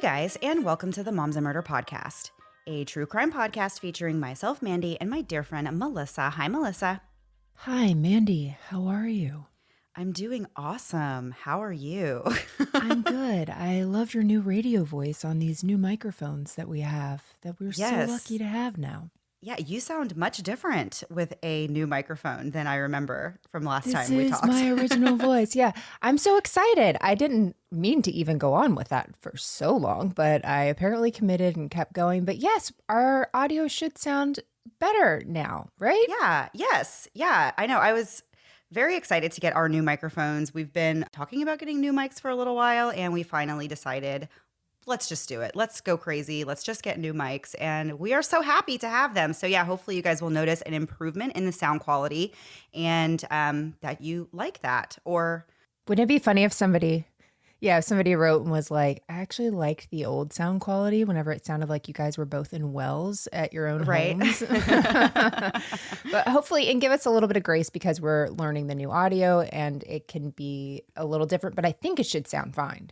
guys, and welcome to the Moms and Murder Podcast, a true crime podcast featuring myself, Mandy, and my dear friend, Melissa. Hi, Melissa. Hi, Mandy. How are you? I'm doing awesome. How are you? I'm good. I love your new radio voice on these new microphones that we have, that we're so Yes. lucky to have now. Yeah, you sound much different with a new microphone than I remember from last time we This talked. is my original voice. Yeah, I'm so excited. I didn't mean to even go on with that for so long, but I apparently committed and kept going. But yes, our audio should sound better now, right? Yeah, I know. I was very excited to get our new microphones. We've been talking about getting new mics for a little while, and we finally decided, let's just do it. Let's go crazy. Let's just get new mics. And we are so happy to have them. So yeah, hopefully you guys will notice an improvement in the sound quality and that you like that. Or Wouldn't it be funny if somebody wrote and was like, I actually liked the old sound quality whenever it sounded like you guys were both in wells at your own right. homes. But hopefully, and give us a little bit of grace because we're learning the new audio and it can be a little different, but I think it should sound fine.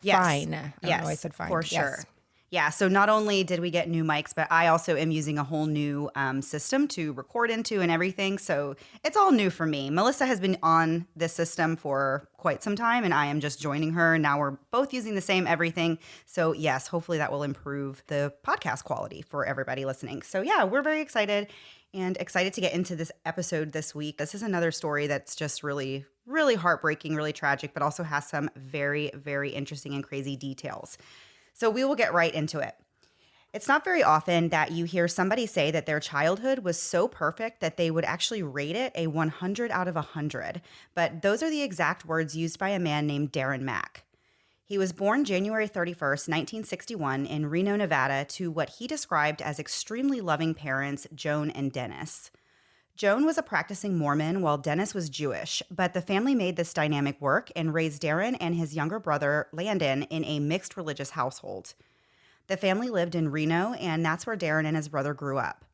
Yes. Fine. I don't know why I said fine. For sure. Yeah, so not only did we get new mics, but I also am using a whole new system to record into and everything. So it's all new for me. Melissa has been on this system for quite some time, and I am just joining her. Now we're both using the same everything. So yes, hopefully that will improve the podcast quality for everybody listening. So yeah, we're very excited and excited to get into this episode this week. This is another story that's just really, really heartbreaking, really tragic, but also has some very, very interesting and crazy details. So we will get right into it. It's not very often that you hear somebody say that their childhood was so perfect that they would actually rate it a 100 out of 100. But those are the exact words used by a man named Darren Mack. He was born January 31st, 1961 in Reno, Nevada to what he described as extremely loving parents, Joan and Dennis. Joan was a practicing Mormon while Dennis was Jewish, but the family made this dynamic work and raised Darren and his younger brother, Landon, in a mixed religious household. The family lived in Reno, and that's where Darren and his brother grew up.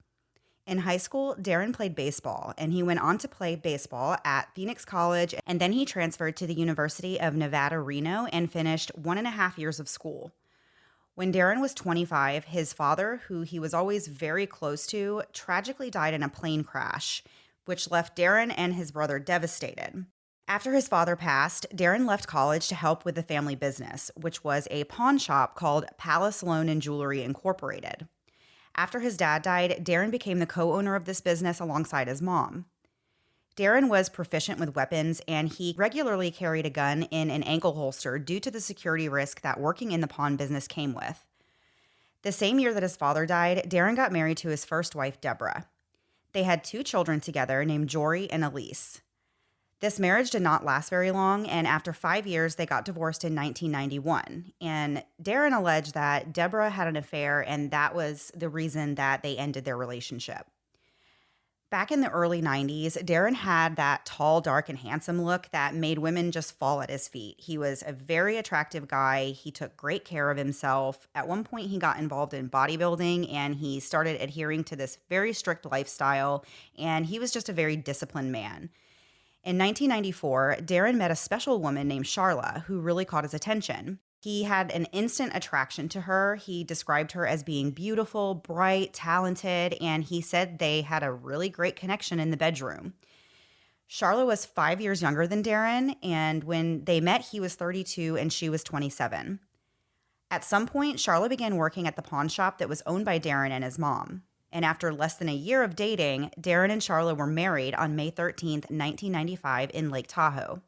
In high school, Darren played baseball, and he went on to play baseball at Phoenix College, and then he transferred to the University of Nevada, Reno, and finished 1.5 years of school. When Darren was 25, his father, who he was always very close to, tragically died in a plane crash, which left Darren and his brother devastated. After his father passed, Darren left college to help with the family business, which was a pawn shop called Palace Loan and Jewelry Incorporated. After his dad died, Darren became the co-owner of this business alongside his mom. Darren was proficient with weapons, and he regularly carried a gun in an ankle holster due to the security risk that working in the pawn business came with. The same year that his father died, Darren got married to his first wife, Deborah. They had 2 children together named Jory and Elise. This marriage did not last very long, and after 5 years, they got divorced in 1991. And Darren alleged that Deborah had an affair, and that was the reason that they ended their relationship. Back in the early 90s, Darren had that tall, dark, and handsome look that made women just fall at his feet. He was a very attractive guy. He took great care of himself. At one point, he got involved in bodybuilding, and he started adhering to this very strict lifestyle, and he was just a very disciplined man. In 1994, Darren met a special woman named Charla who really caught his attention. He had an instant attraction to her. He described her as being beautiful, bright, talented, and he said they had a really great connection in the bedroom. Charla was 5 years younger than Darren, and when they met, he was 32 and she was 27. At some point, Charla began working at the pawn shop that was owned by Darren and his mom. And after less than a year of dating, Darren and Charla were married on May 13th, 1995 in Lake Tahoe.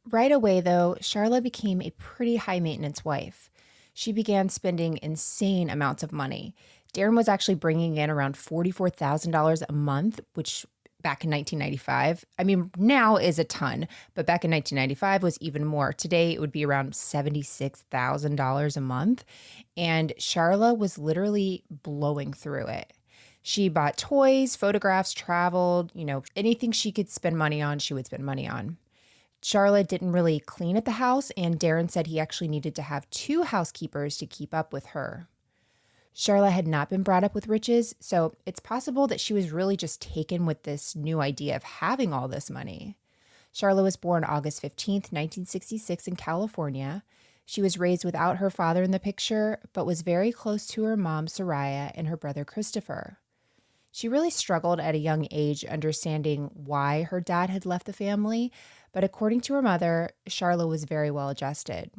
Right away, though, Charla became a pretty high-maintenance wife. She began spending insane amounts of money. Darren was actually bringing in around $44,000 a month, which back in 1995, I mean, now is a ton, but back in 1995 was even more. Today, it would be around $76,000 a month, and Charla was literally blowing through it. She bought toys, photographs, traveled, anything she could spend money on, she would spend money on. Charla didn't really clean at the house, and Darren said he actually needed to have 2 housekeepers to keep up with her. Charla had not been brought up with riches, so it's possible that she was really just taken with this new idea of having all this money. Charla was born August 15th, 1966 in California. She was raised without her father in the picture, but was very close to her mom, Soraya, and her brother, Christopher. She really struggled at a young age understanding why her dad had left the family, but according to her mother, Charla was very well adjusted.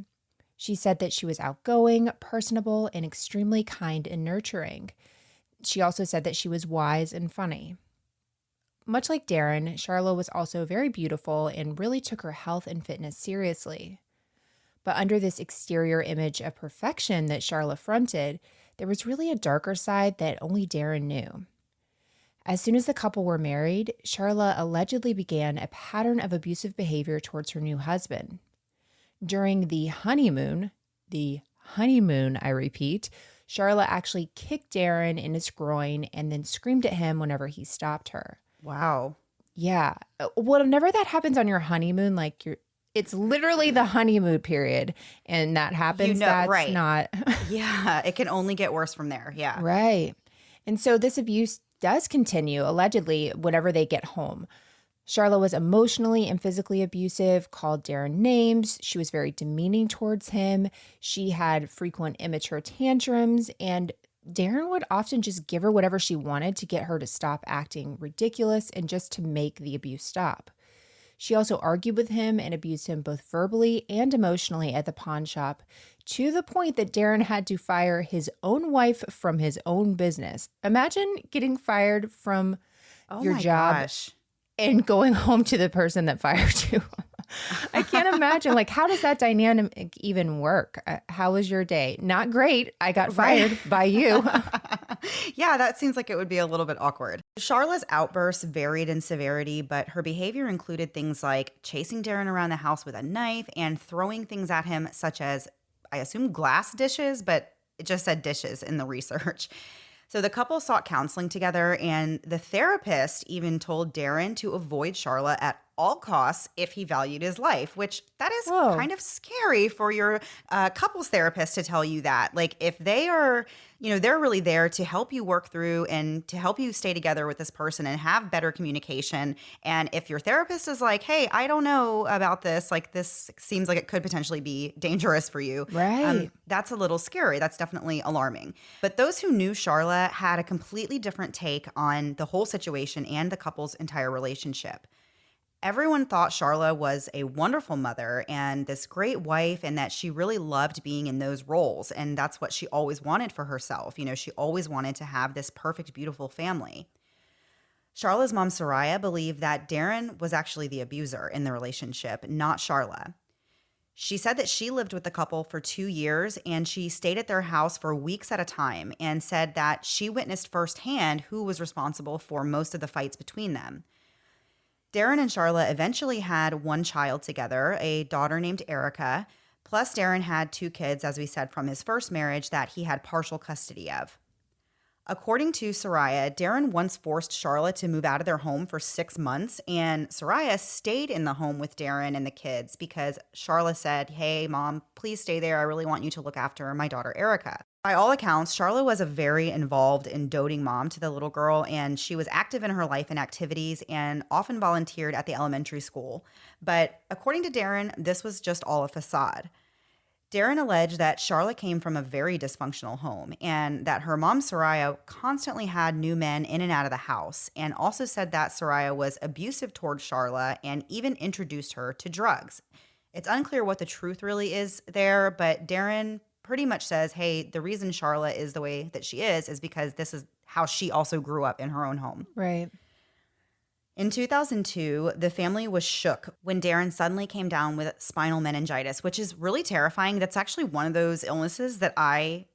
She said that she was outgoing, personable, and extremely kind and nurturing. She also said that she was wise and funny. Much like Darren, Charla was also very beautiful and really took her health and fitness seriously. But under this exterior image of perfection that Charla fronted, there was really a darker side that only Darren knew. As soon as the couple were married, Charla allegedly began a pattern of abusive behavior towards her new husband. During the honeymoon, I repeat, Charla actually kicked Darren in his groin and then screamed at him whenever he stopped her. Wow. Yeah. Whenever that happens on your honeymoon, it's literally the honeymoon period, and that happens. That's right. not. Yeah, it can only get worse from there. Yeah. Right. And so this abuse does continue, allegedly, whenever they get home. Charla was emotionally and physically abusive, called Darren names. She was very demeaning towards him. She had frequent immature tantrums, and Darren would often just give her whatever she wanted to get her to stop acting ridiculous and just to make the abuse stop. She also argued with him and abused him both verbally and emotionally at the pawn shop, to the point that Darren had to fire his own wife from his own business. Imagine getting fired from your job gosh. and going home to the person that fired you. I can't imagine. How does that dynamic even work? How was your day? Not great. I got fired by you. Yeah, that seems like it would be a little bit awkward. Charla's outbursts varied in severity, but her behavior included things like chasing Darren around the house with a knife and throwing things at him, such as, I assume, glass dishes, but it just said dishes in the research. So the couple sought counseling together, and the therapist even told Darren to avoid Charla at all costs if he valued his life, which that is kind of scary for your couples therapist to tell you that. If they are, they're really there to help you work through and to help you stay together with this person and have better communication. And if your therapist is like, hey, I don't know about this, this seems like it could potentially be dangerous for you. Right. That's a little scary. That's definitely alarming. But those who knew Charla had a completely different take on the whole situation and the couple's entire relationship. Everyone thought Charla was a wonderful mother and this great wife, and that she really loved being in those roles. And that's what she always wanted for herself. She always wanted to have this perfect, beautiful family. Charla's mom, Soraya, believed that Darren was actually the abuser in the relationship, not Charla. She said that she lived with the couple for 2 years, and she stayed at their house for weeks at a time, and said that she witnessed firsthand who was responsible for most of the fights between them. Darren and Charla eventually had one child together, a daughter named Erica, plus Darren had 2 kids, as we said, from his first marriage that he had partial custody of. According to Soraya, Darren once forced Charla to move out of their home for 6 months, and Soraya stayed in the home with Darren and the kids because Charla said, hey, Mom, please stay there. I really want you to look after my daughter, Erica. By all accounts, Charla was a very involved and doting mom to the little girl, and she was active in her life and activities and often volunteered at the elementary school. But according to Darren, this was just all a facade. Darren alleged that Charla came from a very dysfunctional home and that her mom, Soraya, constantly had new men in and out of the house, and also said that Soraya was abusive towards Charla and even introduced her to drugs. It's unclear what the truth really is there, but Darren pretty much says, hey, the reason Charla is the way that she is because this is how she also grew up in her own home. Right. In 2002, the family was shook when Darren suddenly came down with spinal meningitis, which is really terrifying. That's actually one of those illnesses that I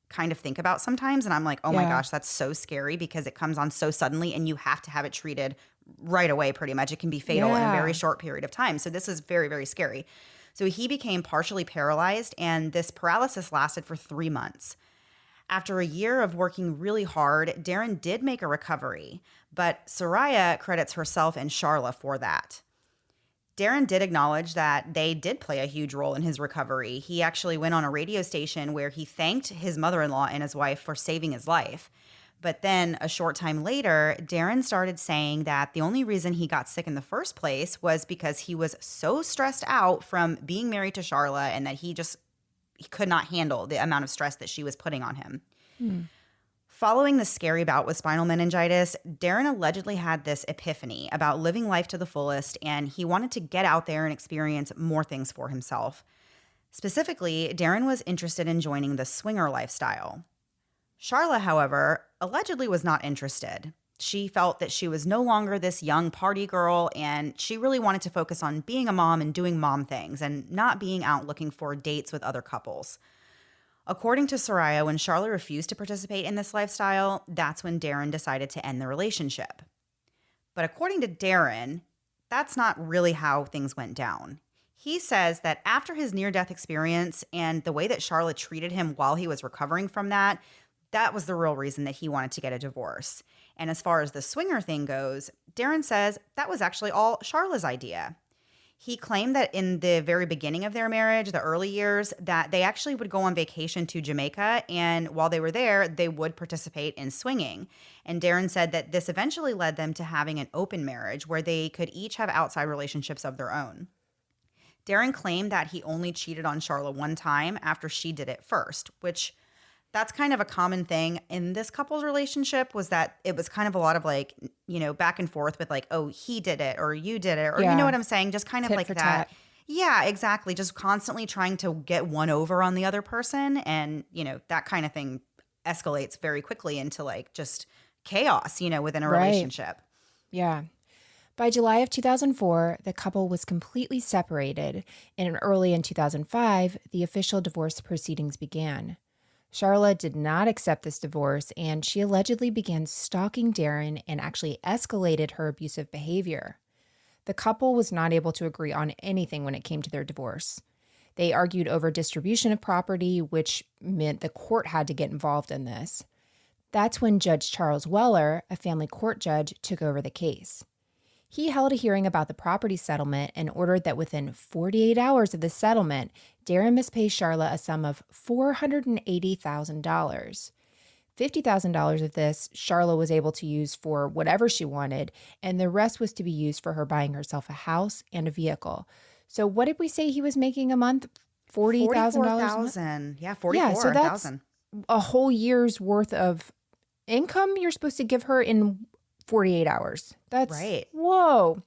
kind of think about sometimes. And I'm like, oh my gosh, that's so scary because it comes on so suddenly and you have to have it treated right away pretty much. It can be fatal in a very short period of time. So this is very, very scary. So he became partially paralyzed, and this paralysis lasted for 3 months. After a year of working really hard, Darren did make a recovery, but Soraya credits herself and Charla for that. Darren did acknowledge that they did play a huge role in his recovery. He actually went on a radio station where he thanked his mother-in-law and his wife for saving his life. But then a short time later, Darren started saying that the only reason he got sick in the first place was because he was so stressed out from being married to Charla and that he just he could not handle the amount of stress that she was putting on him. Hmm. Following the scary bout with spinal meningitis, Darren allegedly had this epiphany about living life to the fullest, and he wanted to get out there and experience more things for himself. Specifically, Darren was interested in joining the swinger lifestyle. Charla, however, allegedly was not interested. She felt that she was no longer this young party girl, and she really wanted to focus on being a mom and doing mom things and not being out looking for dates with other couples. According to Soraya, when Charla refused to participate in this lifestyle, that's when Darren decided to end the relationship. But according to Darren, that's not really how things went down. He says that after his near-death experience and the way that Charla treated him while he was recovering from that, that was the real reason that he wanted to get a divorce. And as far as the swinger thing goes, Darren says that was actually all Charla's idea. He claimed that in the very beginning of their marriage, the early years, that they actually would go on vacation to Jamaica, and while they were there, they would participate in swinging. And Darren said that this eventually led them to having an open marriage where they could each have outside relationships of their own. Darren claimed that he only cheated on Charla one time after she did it first, which that's kind of a common thing in this couple's relationship, was that it was kind of a lot of like, back and forth with like, oh, he did it or you did it, or you know what I'm saying? Just kind of Tit like for that. tat. Yeah, exactly. Just constantly trying to get one over on the other person. And, that kind of thing escalates very quickly into like just chaos, within a Right. relationship. Yeah. By July of 2004, the couple was completely separated, and early in 2005, the official divorce proceedings began. Charla did not accept this divorce, and she allegedly began stalking Darren and actually escalated her abusive behavior. The couple was not able to agree on anything when it came to their divorce. They argued over distribution of property, which meant the court had to get involved in this. That's when Judge Charles Weller, a family court judge, took over the case. He held a hearing about the property settlement and ordered that within 48 hours of the settlement, Darren must pay Charla a sum of $480,000. $50,000 of this Charla was able to use for whatever she wanted, and the rest was to be used for her buying herself a house and a vehicle. So what did we say he was making a month? $40,000 a month? $44,000. Yeah, Yeah, so that's $44,000. a whole year's worth of income you're supposed to give her in 48 hours. That's Right. Whoa.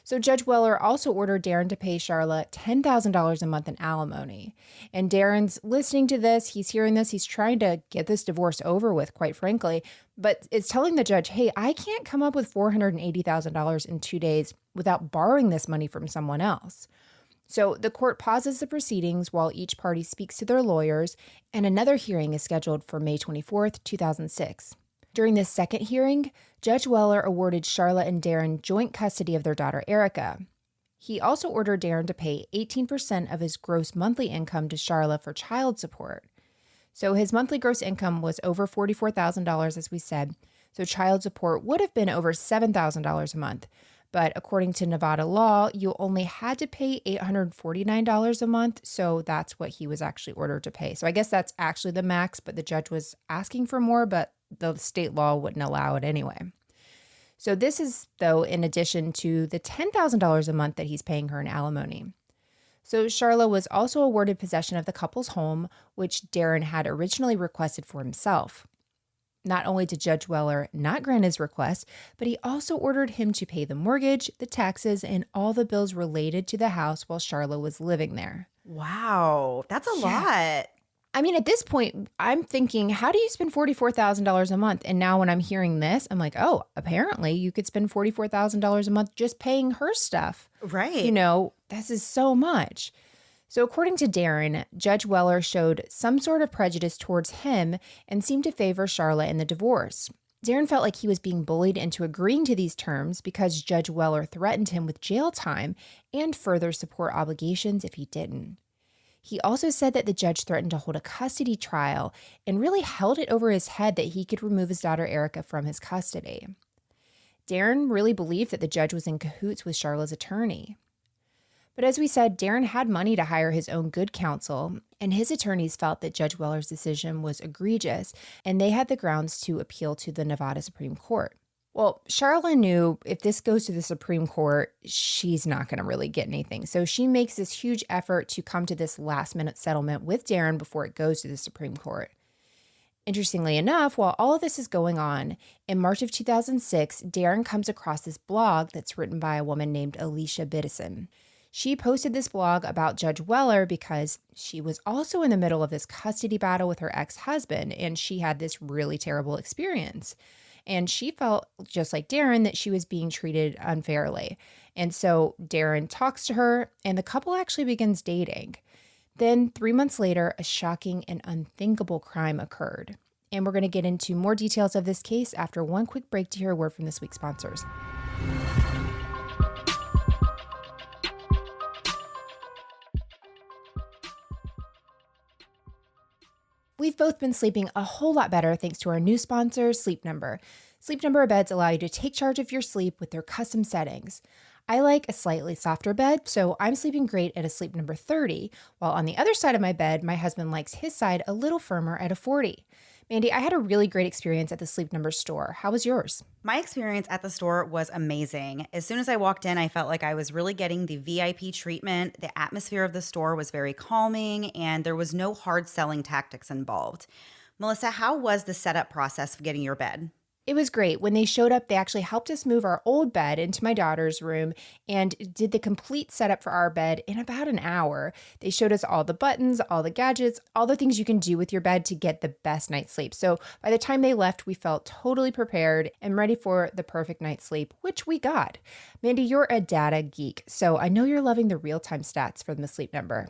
So Judge Weller also ordered Darren to pay Charla $10,000 a month in alimony. And Darren's listening to this. He's hearing this. He's trying to get this divorce over with, quite frankly. But it's telling the judge, hey, I can't come up with $480,000 in 2 days without borrowing this money from someone else. So the court pauses the proceedings while each party speaks to their lawyers, and another hearing is scheduled for May 24th, 2006. During this second hearing, Judge Weller awarded Charla and Darren joint custody of their daughter, Erica. He also ordered Darren to pay 18% of his gross monthly income to Charla for child support. So his monthly gross income was over $44,000, as we said. So child support would have been over $7,000 a month. But according to Nevada law, you only had to pay $849 a month. So that's what he was actually ordered to pay. So I guess that's actually the max, but the judge was asking for more, but the state law wouldn't allow it anyway. So this is, though, in addition to the $10,000 a month that he's paying her in alimony. So Charla was also awarded possession of the couple's home, which Darren had originally requested for himself. Not only did Judge Weller not grant his request, but he also ordered him to pay the mortgage, the taxes, and all the bills related to the house while Charla was living there. Wow. That's a lot. I mean, at this point, I'm thinking, how do you spend $44,000 a month? And now when I'm hearing this, I'm like, oh, apparently you could spend $44,000 a month just paying her stuff. Right. This is so much. So according to Darren, Judge Weller showed some sort of prejudice towards him and seemed to favor Charla in the divorce. Darren felt like he was being bullied into agreeing to these terms because Judge Weller threatened him with jail time and further support obligations if he didn't. He also said that the judge threatened to hold a custody trial and really held it over his head that he could remove his daughter Erica from his custody. Darren really believed that the judge was in cahoots with Charla's attorney. But as we said, Darren had money to hire his own good counsel, and his attorneys felt that Judge Weller's decision was egregious, and they had the grounds to appeal to the Nevada Supreme Court. Well, Charla knew if this goes to the Supreme Court, she's not going to really get anything. So she makes this huge effort to come to this last minute settlement with Darren before it goes to the Supreme Court. Interestingly enough, while all of this is going on, in March of 2006, Darren comes across this blog that's written by a woman named Alicia Biddison. She posted this blog about Judge Weller because she was also in the middle of this custody battle with her ex-husband, and she had this really terrible experience. And she felt, just like Darren, that she was being treated unfairly. And so Darren talks to her, and the couple actually begins dating. Then 3 months later, a shocking and unthinkable crime occurred. And we're going to get into more details of this case after one quick break to hear a word from this week's sponsors. We've both been sleeping a whole lot better thanks to our new sponsor, Sleep Number. Sleep Number beds allow you to take charge of your sleep with their custom settings. I like a slightly softer bed, so I'm sleeping great at a Sleep Number 30, while on the other side of my bed, my husband likes his side a little firmer at a 40. Mandy, I had a really great experience at the Sleep Number store. How was yours? My experience at the store was amazing. As soon as I walked in, I felt like I was really getting the VIP treatment. The atmosphere of the store was very calming, and there was no hard selling tactics involved. Melissa, how was the setup process of getting your bed? It was great. When they showed up, they actually helped us move our old bed into my daughter's room and did the complete setup for our bed in about an hour. They showed us all the buttons, all the gadgets, all the things you can do with your bed to get the best night's sleep. So by the time they left, we felt totally prepared and ready for the perfect night's sleep, which we got. Mandy, you're a data geek, so I know you're loving the real-time stats from the Sleep Number.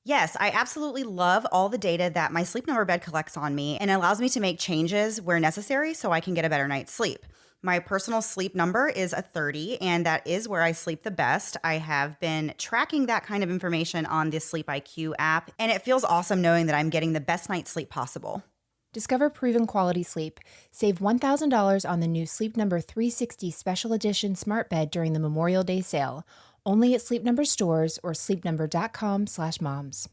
Yes, I absolutely love all the data that my Sleep Number bed collects on me and allows me to make changes where necessary so I can get a better night's sleep. My personal sleep number is a 30, and that is where I sleep the best. I have been tracking that kind of information on the Sleep IQ app, and it feels awesome knowing that I'm getting the best night's sleep possible. Discover proven quality sleep. Save $1,000 on the new Sleep Number 360 Special Edition Smart Bed during the Memorial Day sale. Only at Sleep Number stores or sleepnumber.com/moms.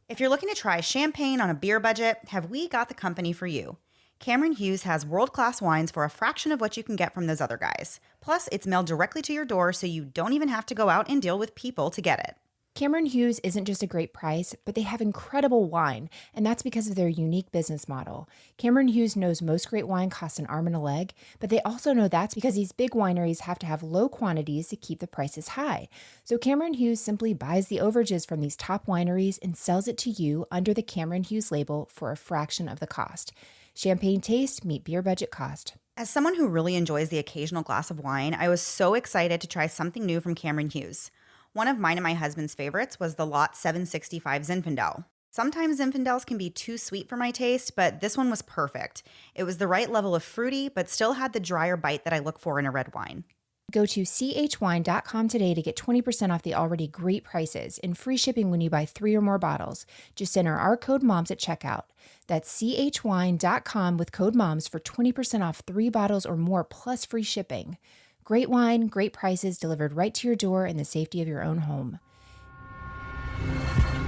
If you're looking to try champagne on a beer budget, have we got the company for you? Cameron Hughes has world-class wines for a fraction of what you can get from those other guys. Plus, it's mailed directly to your door so you don't even have to go out and deal with people to get it. Cameron Hughes isn't just a great price, but they have incredible wine, and that's because of their unique business model. Cameron Hughes knows most great wine costs an arm and a leg, but they also know that's because these big wineries have to have low quantities to keep the prices high. So Cameron Hughes simply buys the overages from these top wineries and sells it to you under the Cameron Hughes label for a fraction of the cost. Champagne taste meet beer budget cost. As someone who really enjoys the occasional glass of wine, I was so excited to try something new from Cameron Hughes. One of mine and my husband's favorites was the Lot 765 Zinfandel. Sometimes Zinfandels can be too sweet for my taste, but this one was perfect. It was the right level of fruity, but still had the drier bite that I look for in a red wine. Go to chwine.com today to get 20% off the already great prices and free shipping when you buy 3 or more bottles. Just enter our code MOMS at checkout. That's chwine.com with code MOMS for 20% off 3 bottles or more plus free shipping. Great wine, great prices delivered right to your door in the safety of your own home.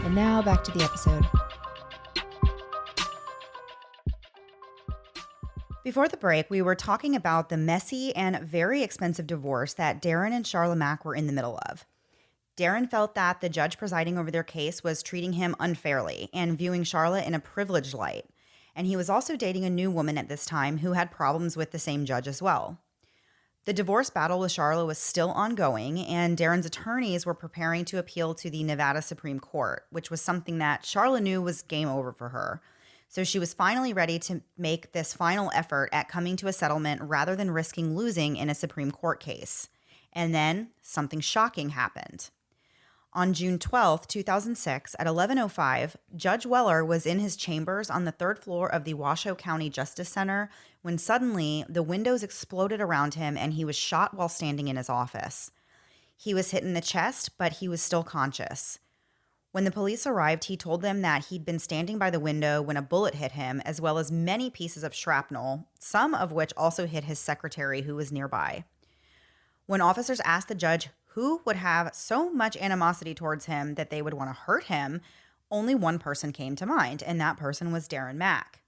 And now back to the episode. Before the break, we were talking about the messy and very expensive divorce that Darren and Charla Mack were in the middle of. Darren felt that the judge presiding over their case was treating him unfairly and viewing Charla in a privileged light. And he was also dating a new woman at this time who had problems with the same judge as well. The divorce battle with Charla was still ongoing, and Darren's attorneys were preparing to appeal to the Nevada Supreme Court, which was something that Charla knew was game over for her. So she was finally ready to make this final effort at coming to a settlement rather than risking losing in a Supreme Court case. And then something shocking happened. On June 12, 2006, at 11:05, Judge Weller was in his chambers on the 3rd floor of the Washoe County Justice Center when suddenly the windows exploded around him and he was shot while standing in his office. He was hit in the chest, but he was still conscious. When the police arrived, he told them that he'd been standing by the window when a bullet hit him, as well as many pieces of shrapnel, some of which also hit his secretary who was nearby. When officers asked the judge who would have so much animosity towards him that they would want to hurt him, only one person came to mind, and that person was Darren Mack.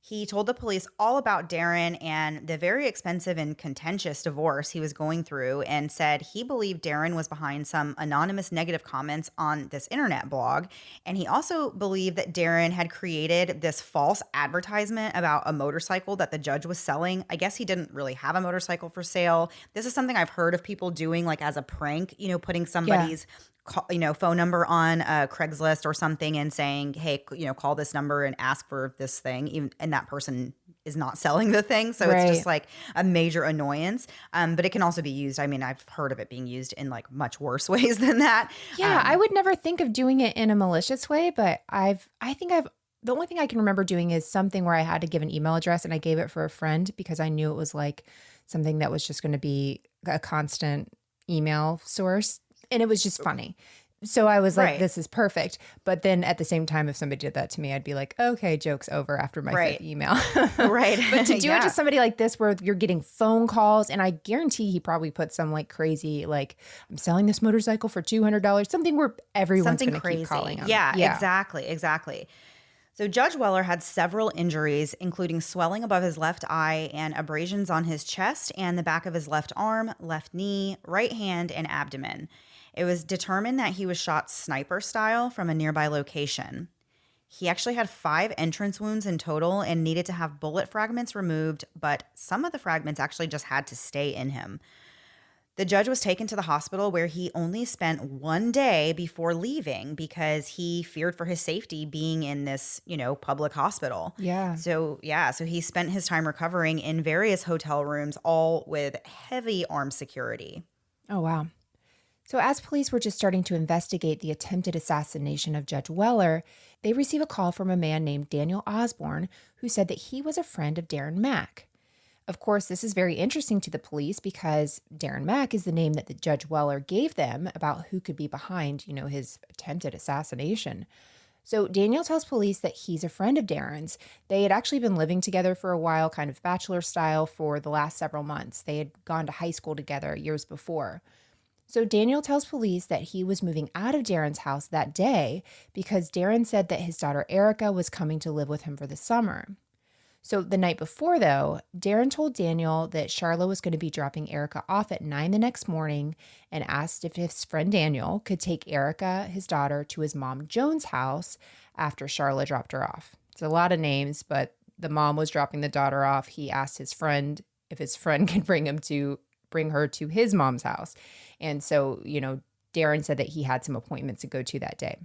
He told the police all about Darren and the very expensive and contentious divorce he was going through and said he believed Darren was behind some anonymous negative comments on this internet blog. And he also believed that Darren had created this false advertisement about a motorcycle that the judge was selling. I guess he didn't really have a motorcycle for sale. This is something I've heard of people doing like as a prank, putting Yeah. somebody's phone number on Craigslist or something and saying, hey, call this number and ask for this thing. And that person is not selling the thing. So it's Right. just like a major annoyance. But it can also be used. I mean, I've heard of it being used in like much worse ways than that. Yeah, I would never think of doing it in a malicious way, but the only thing I can remember doing is something where I had to give an email address and I gave it for a friend because I knew it was like something that was just going to be a constant email source. And it was just funny. So I was like, Right. this is perfect. But then at the same time, if somebody did that to me, I'd be like, okay, joke's over after my Right. fifth email. Right. But to do it Yeah. to somebody like this where you're getting phone calls, and I guarantee he probably put some like crazy, like, I'm selling this motorcycle for $200, something where everyone's Something going to crazy. keep calling him. Yeah, exactly. So Judge Weller had several injuries, including swelling above his left eye and abrasions on his chest and the back of his left arm, left knee, right hand, and abdomen. It was determined that he was shot sniper style from a nearby location. He actually had 5 entrance wounds in total and needed to have bullet fragments removed, but some of the fragments actually just had to stay in him. The judge was taken to the hospital where he only spent 1 day before leaving because he feared for his safety being in this, public hospital. Yeah. So he spent his time recovering in various hotel rooms, all with heavy armed security. Oh, wow. So, as police were just starting to investigate the attempted assassination of Judge Weller, they receive a call from a man named Daniel Osborne who said that he was a friend of Darren Mack. Of course, this is very interesting to the police because Darren Mack is the name that the Judge Weller gave them about who could be behind, his attempted assassination. So Daniel tells police that he's a friend of Darren's. They had actually been living together for a while, kind of bachelor style, for the last several months. They had gone to high school together years before. So Daniel tells police that he was moving out of Darren's house that day because Darren said that his daughter Erica was coming to live with him for the summer. So the night before, though, Darren told Daniel that Charla was going to be dropping Erica off at 9 the next morning and asked if his friend Daniel could take Erica, his daughter, to his mom Joan's house after Charla dropped her off. It's a lot of names, but the mom was dropping the daughter off. He asked his friend if his friend could bring her to his mom's house. And so, Darren said that he had some appointments to go to that day.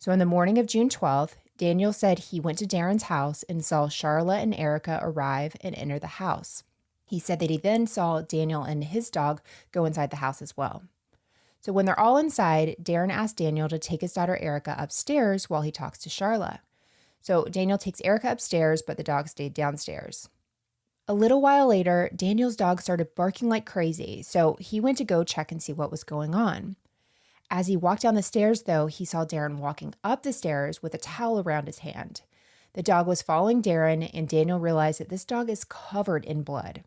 So on the morning of June 12th, Daniel said he went to Darren's house and saw Charla and Erica arrive and enter the house. He said that he then saw Daniel and his dog go inside the house as well. So when they're all inside, Darren asked Daniel to take his daughter Erica upstairs while he talks to Charla. So Daniel takes Erica upstairs, but the dog stayed downstairs. A little while later, Daniel's dog started barking like crazy, so he went to go check and see what was going on. As he walked down the stairs, though, he saw Darren walking up the stairs with a towel around his hand. The dog was following Darren, and Daniel realized that this dog is covered in blood.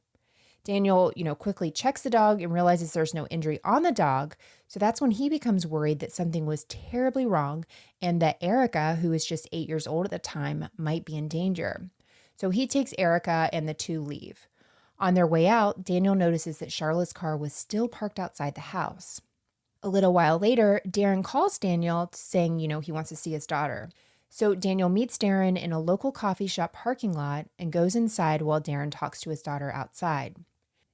Daniel, quickly checks the dog and realizes there's no injury on the dog, so that's when he becomes worried that something was terribly wrong and that Erica, who is just 8 years old at the time, might be in danger. So he takes Erica and the two leave. On their way out, Daniel notices that Charla's car was still parked outside the house. A little while later, Darren calls Daniel saying, he wants to see his daughter. So Daniel meets Darren in a local coffee shop parking lot and goes inside while Darren talks to his daughter outside.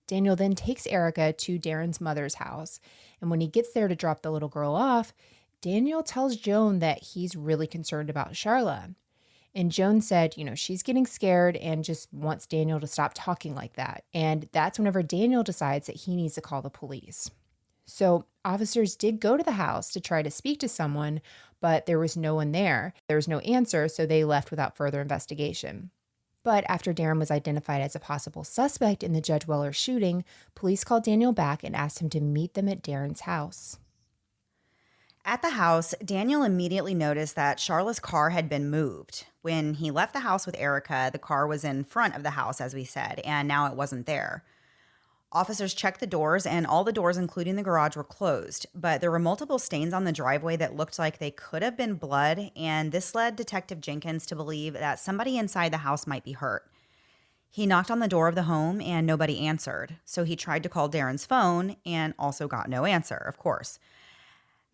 Daniel then takes Erica to Darren's mother's house, and when he gets there to drop the little girl off, Daniel tells Joan that he's really concerned about Charla. And Joan said, she's getting scared and just wants Daniel to stop talking like that. And that's whenever Daniel decides that he needs to call the police. So officers did go to the house to try to speak to someone, but there was no one there. There was no answer, so they left without further investigation. But after Darren was identified as a possible suspect in the Judge Weller shooting, police called Daniel back and asked him to meet them at Darren's house. At the house, Daniel immediately noticed that Charla's car had been moved. When he left the house with Erica, the car was in front of the house, as we said, and now it wasn't there. Officers checked the doors, and all the doors, including the garage, were closed. But there were multiple stains on the driveway that looked like they could have been blood, and this led Detective Jenkins to believe that somebody inside the house might be hurt. He knocked on the door of the home, and nobody answered. So he tried to call Darren's phone and also got no answer, of course.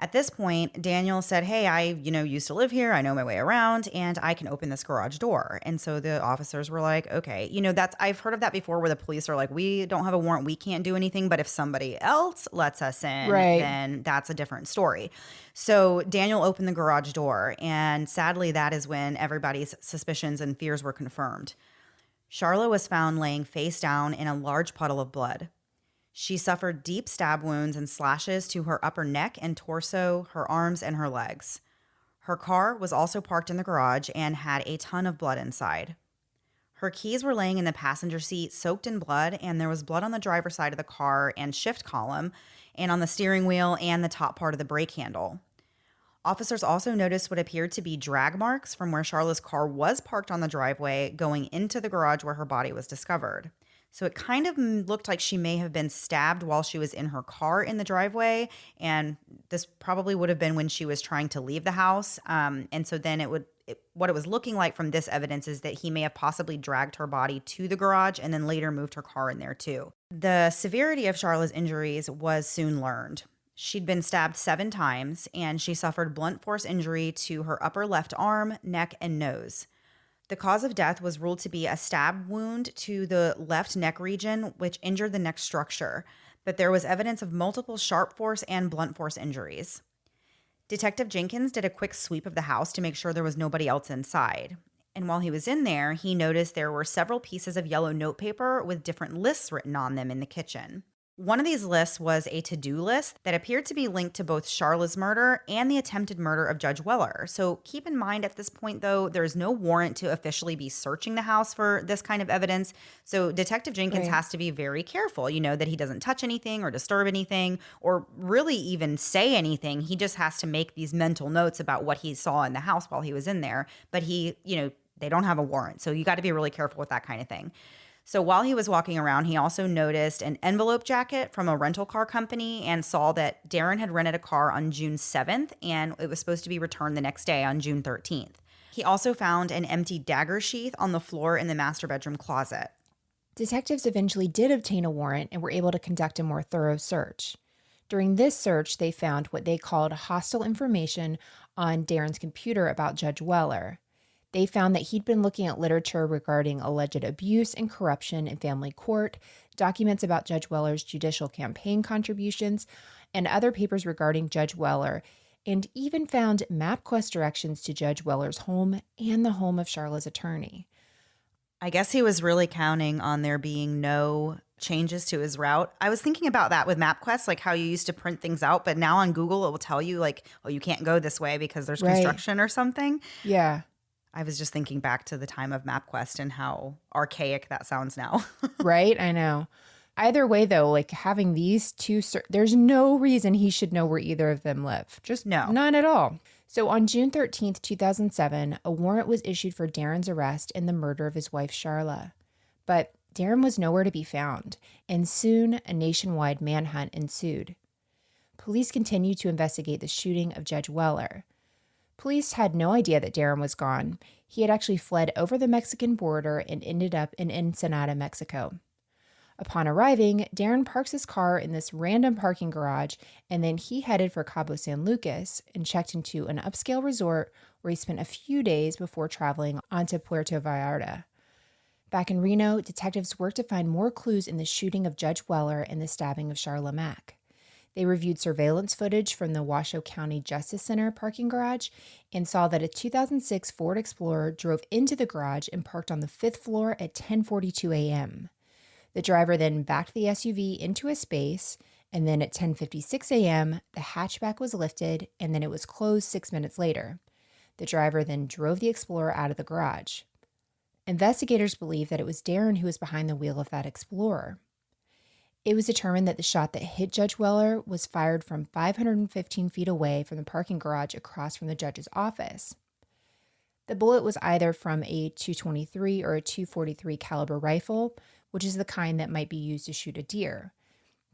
At this point, Daniel said, hey, I, used to live here. I know my way around and I can open this garage door. And so the officers were like, okay, I've heard of that before where the police are like, we don't have a warrant. We can't do anything. But if somebody else lets us in, Right. then that's a different story. So Daniel opened the garage door. And sadly, that is when everybody's suspicions and fears were confirmed. Charla was found laying face down in a large puddle of blood. She suffered deep stab wounds and slashes to her upper neck and torso, her arms, and her legs. Her car was also parked in the garage and had a ton of blood inside. Her keys were laying in the passenger seat, soaked in blood, and there was blood on the driver's side of the car and shift column, and on the steering wheel and the top part of the brake handle. Officers also noticed what appeared to be drag marks from where Charla's car was parked on the driveway going into the garage where her body was discovered. So it kind of looked like she may have been stabbed while she was in her car in the driveway. And this probably would have been when she was trying to leave the house. And so then what it was looking like from this evidence is that he may have possibly dragged her body to the garage and then later moved her car in there too. The severity of Charla's injuries was soon learned. She'd been stabbed 7 times and she suffered blunt force injury to her upper left arm, neck, and nose. The cause of death was ruled to be a stab wound to the left neck region, which injured the neck structure, but there was evidence of multiple sharp force and blunt force injuries. Detective Jenkins did a quick sweep of the house to make sure there was nobody else inside. And while he was in there, he noticed there were several pieces of yellow notepaper with different lists written on them in the kitchen. One of these lists was a to-do list that appeared to be linked to both Charla's murder and the attempted murder of Judge Weller. So keep in mind at this point, though, there's no warrant to officially be searching the house for this kind of evidence. So Detective Jenkins Right. has to be very careful, that he doesn't touch anything or disturb anything or really even say anything. He just has to make these mental notes about what he saw in the house while he was in there. But they don't have a warrant. So you got to be really careful with that kind of thing. So while he was walking around, he also noticed an envelope jacket from a rental car company and saw that Darren had rented a car on June 7th and it was supposed to be returned the next day on June 13th. He also found an empty dagger sheath on the floor in the master bedroom closet. Detectives eventually did obtain a warrant and were able to conduct a more thorough search. During this search, they found what they called hostile information on Darren's computer about Judge Weller. They found that he'd been looking at literature regarding alleged abuse and corruption in family court, documents about Judge Weller's judicial campaign contributions, and other papers regarding Judge Weller, and even found MapQuest directions to Judge Weller's home and the home of Charla's attorney. I guess he was really counting on there being no changes to his route. I was thinking about that with MapQuest, like how you used to print things out, but now on Google it will tell you like, oh, you can't go this way because there's Right. construction or something. Yeah. I was just thinking back to the time of MapQuest and how archaic that sounds now. Right? I know. Either way, though, like having these two, there's no reason he should know where either of them live. Just No. none at all. So on June 13th, 2007, a warrant was issued for Darren's arrest and the murder of his wife, Charla. But Darren was nowhere to be found, and soon a nationwide manhunt ensued. Police continued to investigate the shooting of Judge Weller. Police had no idea that Darren was gone. He had actually fled over the Mexican border and ended up in Ensenada, Mexico. Upon arriving, Darren parks his car in this random parking garage, and then he headed for Cabo San Lucas and checked into an upscale resort where he spent a few days before traveling on to Puerto Vallarta. Back in Reno, detectives worked to find more clues in the shooting of Judge Weller and the stabbing of Charla Mack. They reviewed surveillance footage from the Washoe County Justice Center parking garage and saw that a 2006 Ford Explorer drove into the garage and parked on the 5th floor at 10:42 a.m. The driver then backed the SUV into a space, and then at 10:56 a.m., the hatchback was lifted, and then it was closed 6 minutes later. The driver then drove the Explorer out of the garage. Investigators believe that it was Darren who was behind the wheel of that Explorer. It was determined that the shot that hit Judge Weller was fired from 515 feet away from the parking garage across from the judge's office. The bullet was either from a .223 or a .243 caliber rifle, which is the kind that might be used to shoot a deer.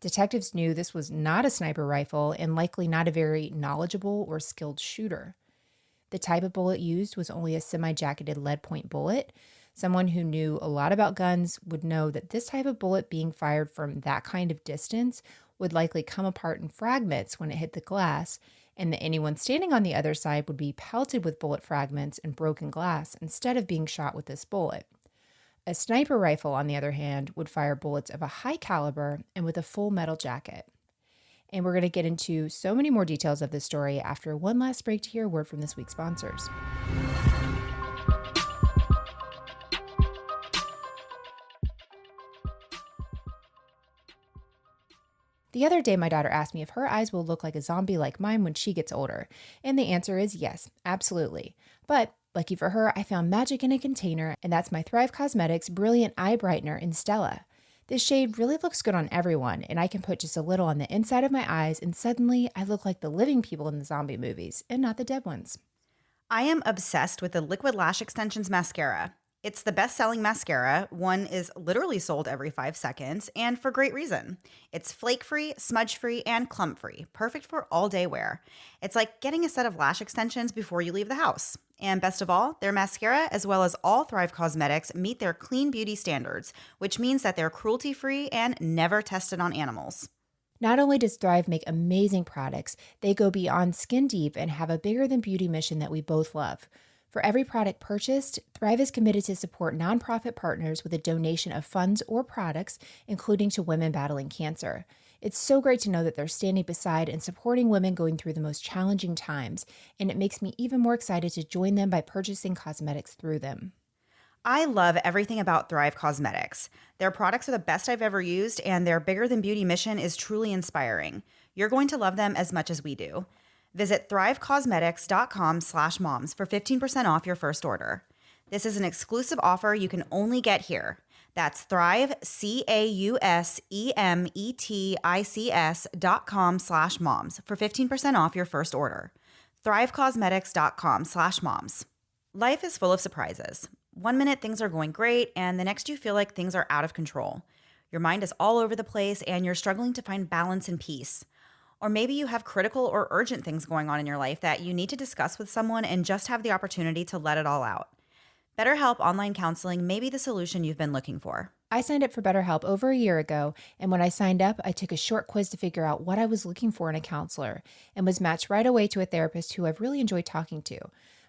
Detectives knew this was not a sniper rifle and likely not a very knowledgeable or skilled shooter. The type of bullet used was only a semi-jacketed lead point bullet. Someone who knew a lot about guns would know that this type of bullet being fired from that kind of distance would likely come apart in fragments when it hit the glass, and that anyone standing on the other side would be pelted with bullet fragments and broken glass instead of being shot with this bullet. A sniper rifle, on the other hand, would fire bullets of a high caliber and with a full metal jacket. And we're going to get into so many more details of this story after one last break to hear a word from this week's sponsors. The other day, my daughter asked me if her eyes will look like a zombie like mine when she gets older. And the answer is yes, absolutely. But lucky for her, I found magic in a container, and that's my Thrive Cosmetics Brilliant Eye Brightener in Stella. This shade really looks good on everyone, and I can put just a little on the inside of my eyes, and suddenly I look like the living people in the zombie movies, and not the dead ones. I am obsessed with the Liquid Lash Extensions mascara. It's the best-selling mascara. One is literally sold every 5 seconds, and for great reason. It's flake-free, smudge-free, and clump-free, perfect for all-day wear. It's like getting a set of lash extensions before you leave the house. And best of all, their mascara, as well as all Thrive Cosmetics, meet their clean beauty standards, which means that they're cruelty-free and never tested on animals. Not only does Thrive make amazing products, they go beyond skin deep and have a bigger than beauty mission that we both love. For every product purchased, Thrive is committed to support nonprofit partners with a donation of funds or products, including to women battling cancer. It's so great to know that they're standing beside and supporting women going through the most challenging times, and it makes me even more excited to join them by purchasing cosmetics through them. I love everything about Thrive Cosmetics. Their products are the best I've ever used, and their bigger than beauty mission is truly inspiring. You're going to love them as much as we do. Visit thrivecosmetics.com/moms for 15% off your first order. This is an exclusive offer you can only get here. That's Thrive, CAUSEMETICS.com/moms for 15% off your first order. Thrivecosmetics.com/moms. Life is full of surprises. One minute things are going great, and the next you feel like things are out of control. Your mind is all over the place, and you're struggling to find balance and peace. Or maybe you have critical or urgent things going on in your life that you need to discuss with someone and just have the opportunity to let it all out. BetterHelp Online Counseling may be the solution you've been looking for. I signed up for BetterHelp over a year ago, and when I signed up, I took a short quiz to figure out what I was looking for in a counselor and was matched right away to a therapist who I've really enjoyed talking to.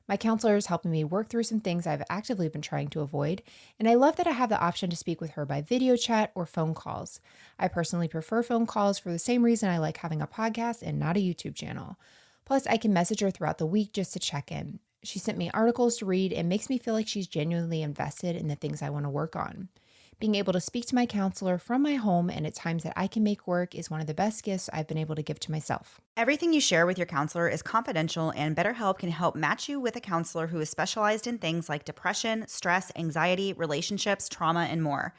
My counselor is helping me work through some things I've actively been trying to avoid, and I love that I have the option to speak with her by video chat or phone calls. I personally prefer phone calls for the same reason I like having a podcast and not a YouTube channel. Plus, I can message her throughout the week just to check in. She sent me articles to read and makes me feel like she's genuinely invested in the things I want to work on. Being able to speak to my counselor from my home and at times that I can make work is one of the best gifts I've been able to give to myself. Everything you share with your counselor is confidential, and BetterHelp can help match you with a counselor who is specialized in things like depression, stress, anxiety, relationships, trauma, and more.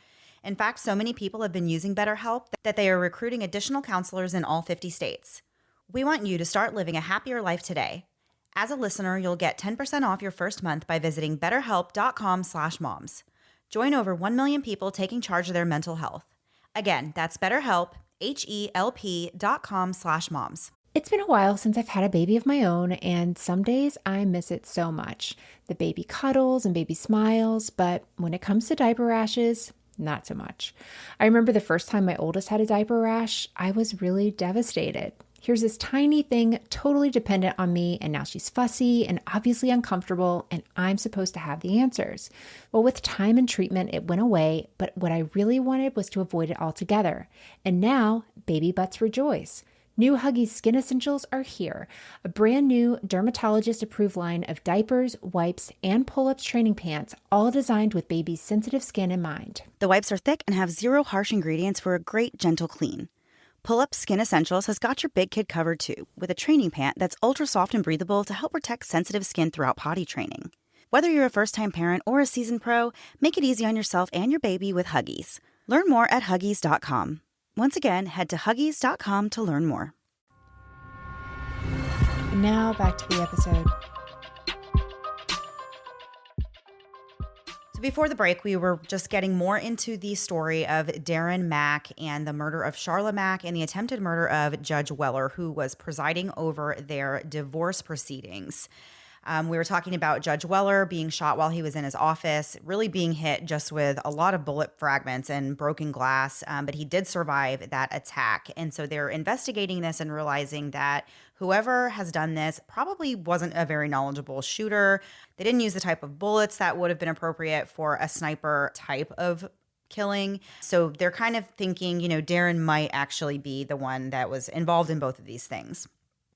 In fact, so many people have been using BetterHelp that they are recruiting additional counselors in all 50 states. We want you to start living a happier life today. As a listener, you'll get 10% off your first month by visiting betterhelp.com/moms. Join over 1 million people taking charge of their mental health. Again, that's BetterHelp, HELP.com/moms. It's been a while since I've had a baby of my own, and some days I miss it so much. The baby cuddles and baby smiles, but when it comes to diaper rashes, not so much. I remember the first time my oldest had a diaper rash, I was really devastated. Here's this tiny thing totally dependent on me, and now she's fussy and obviously uncomfortable, and I'm supposed to have the answers. Well, with time and treatment, it went away, but what I really wanted was to avoid it altogether. And now, baby butts rejoice. New Huggies Skin Essentials are here, a brand new dermatologist-approved line of diapers, wipes, and pull-ups training pants, all designed with baby's sensitive skin in mind. The wipes are thick and have zero harsh ingredients for a great, gentle clean. Pull-Up Skin Essentials has got your big kid covered too, with a training pant that's ultra soft and breathable to help protect sensitive skin throughout potty training. Whether you're a first-time parent or a seasoned pro, make it easy on yourself and your baby with Huggies. Learn more at Huggies.com. Once again, head to Huggies.com to learn more. And now back to the episode. So before the break, we were just getting more into the story of Darren Mack and the murder of Charla Mack and the attempted murder of Judge Weller, who was presiding over their divorce proceedings. We were talking about Judge Weller being shot while he was in his office, really being hit just with a lot of bullet fragments and broken glass, but he did survive that attack. And so they're investigating this and realizing that whoever has done this probably wasn't a very knowledgeable shooter. They didn't use the type of bullets that would have been appropriate for a sniper type of killing. So they're kind of thinking, Darren might actually be the one that was involved in both of these things.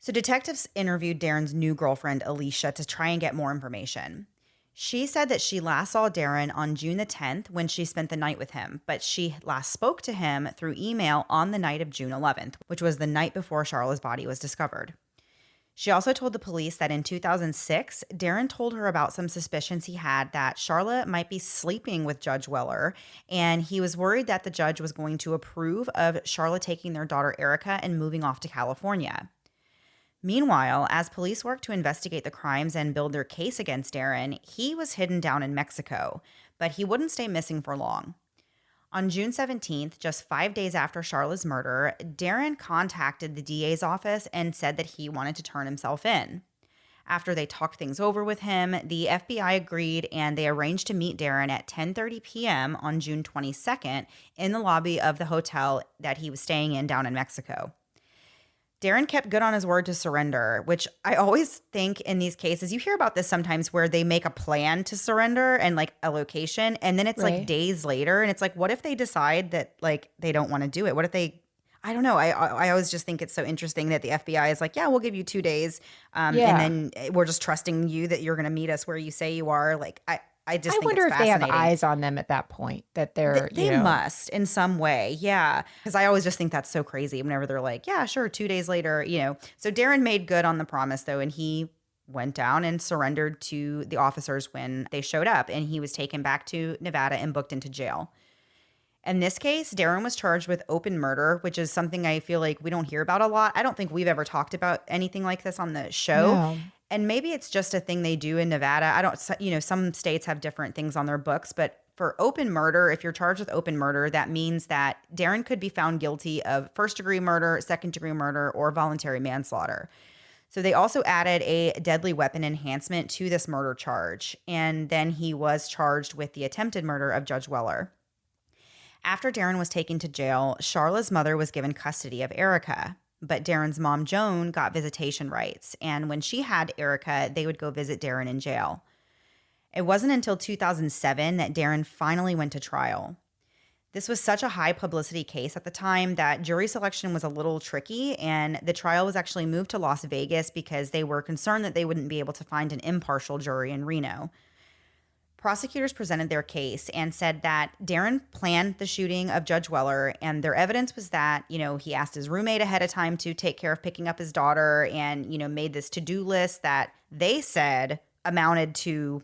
So detectives interviewed Darren's new girlfriend, Alicia, to try and get more information. She said that she last saw Darren on June the 10th when she spent the night with him, but she last spoke to him through email on the night of June 11th, which was the night before Charla's body was discovered. She also told the police that in 2006, Darren told her about some suspicions he had that Charla might be sleeping with Judge Weller, and he was worried that the judge was going to approve of Charla taking their daughter Erica and moving off to California. Meanwhile, as police worked to investigate the crimes and build their case against Darren, he was hidden down in Mexico, but he wouldn't stay missing for long. On June 17th, just 5 days after Charla's murder, Darren contacted the DA's office and said that he wanted to turn himself in. After they talked things over with him, the FBI agreed and they arranged to meet Darren at 10:30 p.m. on June 22nd in the lobby of the hotel that he was staying in down in Mexico. Darren kept good on his word to surrender, which I always think in these cases, you hear about this sometimes where they make a plan to surrender and like a location, and then it's like Right. days later, and it's like, what if they decide that like they don't want to do it? What if they, I don't know. I always just think it's so interesting that the FBI is like, yeah, we'll give you 2 days, and Yeah. then we're just trusting you that you're going to meet us where you say you are. Like I just I think wonder it's if they have fascinating. eyes on them at that point, that they're, They must in some way. Yeah. Because I always just think that's so crazy whenever they're like, yeah, sure, 2 days later. So Darren made good on the promise, though, and he went down and surrendered to the officers when they showed up, and he was taken back to Nevada and booked into jail. In this case, Darren was charged with open murder, which is something I feel like we don't hear about a lot. I don't think we've ever talked about anything like this on the show. No. And maybe it's just a thing they do in Nevada. I don't, some states have different things on their books, but for open murder, if you're charged with open murder, that means that Darren could be found guilty of first-degree murder, second-degree murder, or voluntary manslaughter. So they also added a deadly weapon enhancement to this murder charge, and then he was charged with the attempted murder of Judge Weller. After Darren was taken to jail, Charla's mother was given custody of Erica, but Darren's mom, Joan, got visitation rights, and when she had Erica, they would go visit Darren in jail. It wasn't until 2007 that Darren finally went to trial. This was such a high publicity case at the time that jury selection was a little tricky, and the trial was actually moved to Las Vegas because they were concerned that they wouldn't be able to find an impartial jury in Reno. Prosecutors presented their case and said that Darren planned the shooting of Judge Weller, and their evidence was that, he asked his roommate ahead of time to take care of picking up his daughter and, made this to-do list that they said amounted to,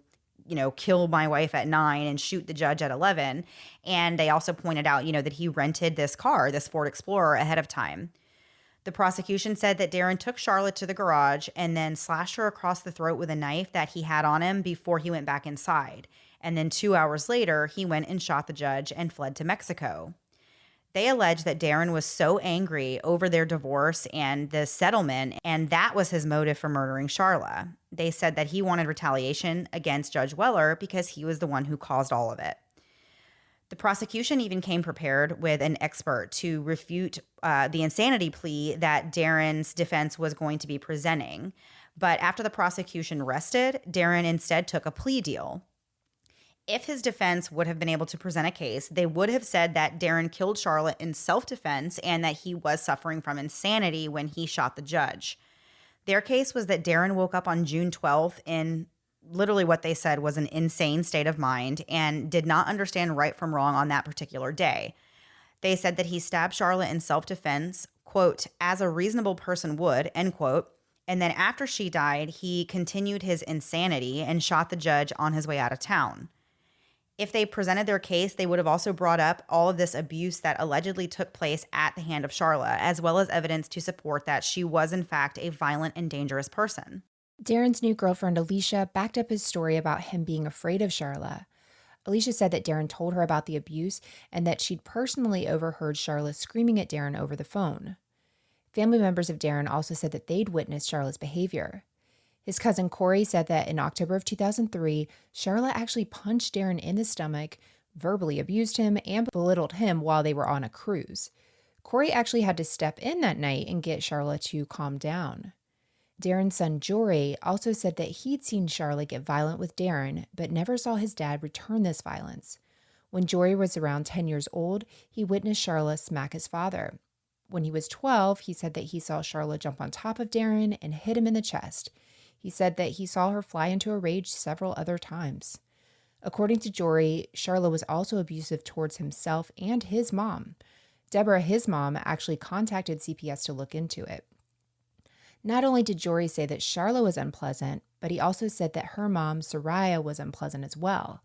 kill my wife at 9 and shoot the judge at 11. And they also pointed out, that he rented this car, this Ford Explorer, ahead of time. The prosecution said that Darren took Charlotte to the garage and then slashed her across the throat with a knife that he had on him before he went back inside. And then 2 hours later, he went and shot the judge and fled to Mexico. They alleged that Darren was so angry over their divorce and the settlement, and that was his motive for murdering Charla. They said that he wanted retaliation against Judge Weller because he was the one who caused all of it. The prosecution even came prepared with an expert to refute the insanity plea that Darren's defense was going to be presenting. But after the prosecution rested, Darren instead took a plea deal. If his defense would have been able to present a case, they would have said that Darren killed Charlotte in self-defense and that he was suffering from insanity when he shot the judge. Their case was that Darren woke up on June 12th in literally what they said was an insane state of mind and did not understand right from wrong on that particular day. They said that he stabbed Charlotte in self-defense, quote, as a reasonable person would, end quote. And then after she died, he continued his insanity and shot the judge on his way out of town. If they presented their case, they would have also brought up all of this abuse that allegedly took place at the hand of Charla, as well as evidence to support that she was in fact a violent and dangerous person. Darren's new girlfriend, Alicia, backed up his story about him being afraid of Charla. Alicia said that Darren told her about the abuse and that she'd personally overheard Charla screaming at Darren over the phone. Family members of Darren also said that they'd witnessed Charla's behavior. His cousin Corey said that in October of 2003, Charla actually punched Darren in the stomach, verbally abused him, and belittled him while they were on a cruise. Corey actually had to step in that night and get Charla to calm down. Darren's son Jory also said that he'd seen Charla get violent with Darren, but never saw his dad return this violence. When Jory was around 10 years old, he witnessed Charla smack his father. When he was 12, he said that he saw Charla jump on top of Darren and hit him in the chest. He said that he saw her fly into a rage several other times. According to Jory, Charla was also abusive towards himself and his mom. Deborah, his mom, actually contacted CPS to look into it. Not only did Jory say that Charla was unpleasant, but he also said that her mom, Soraya, was unpleasant as well,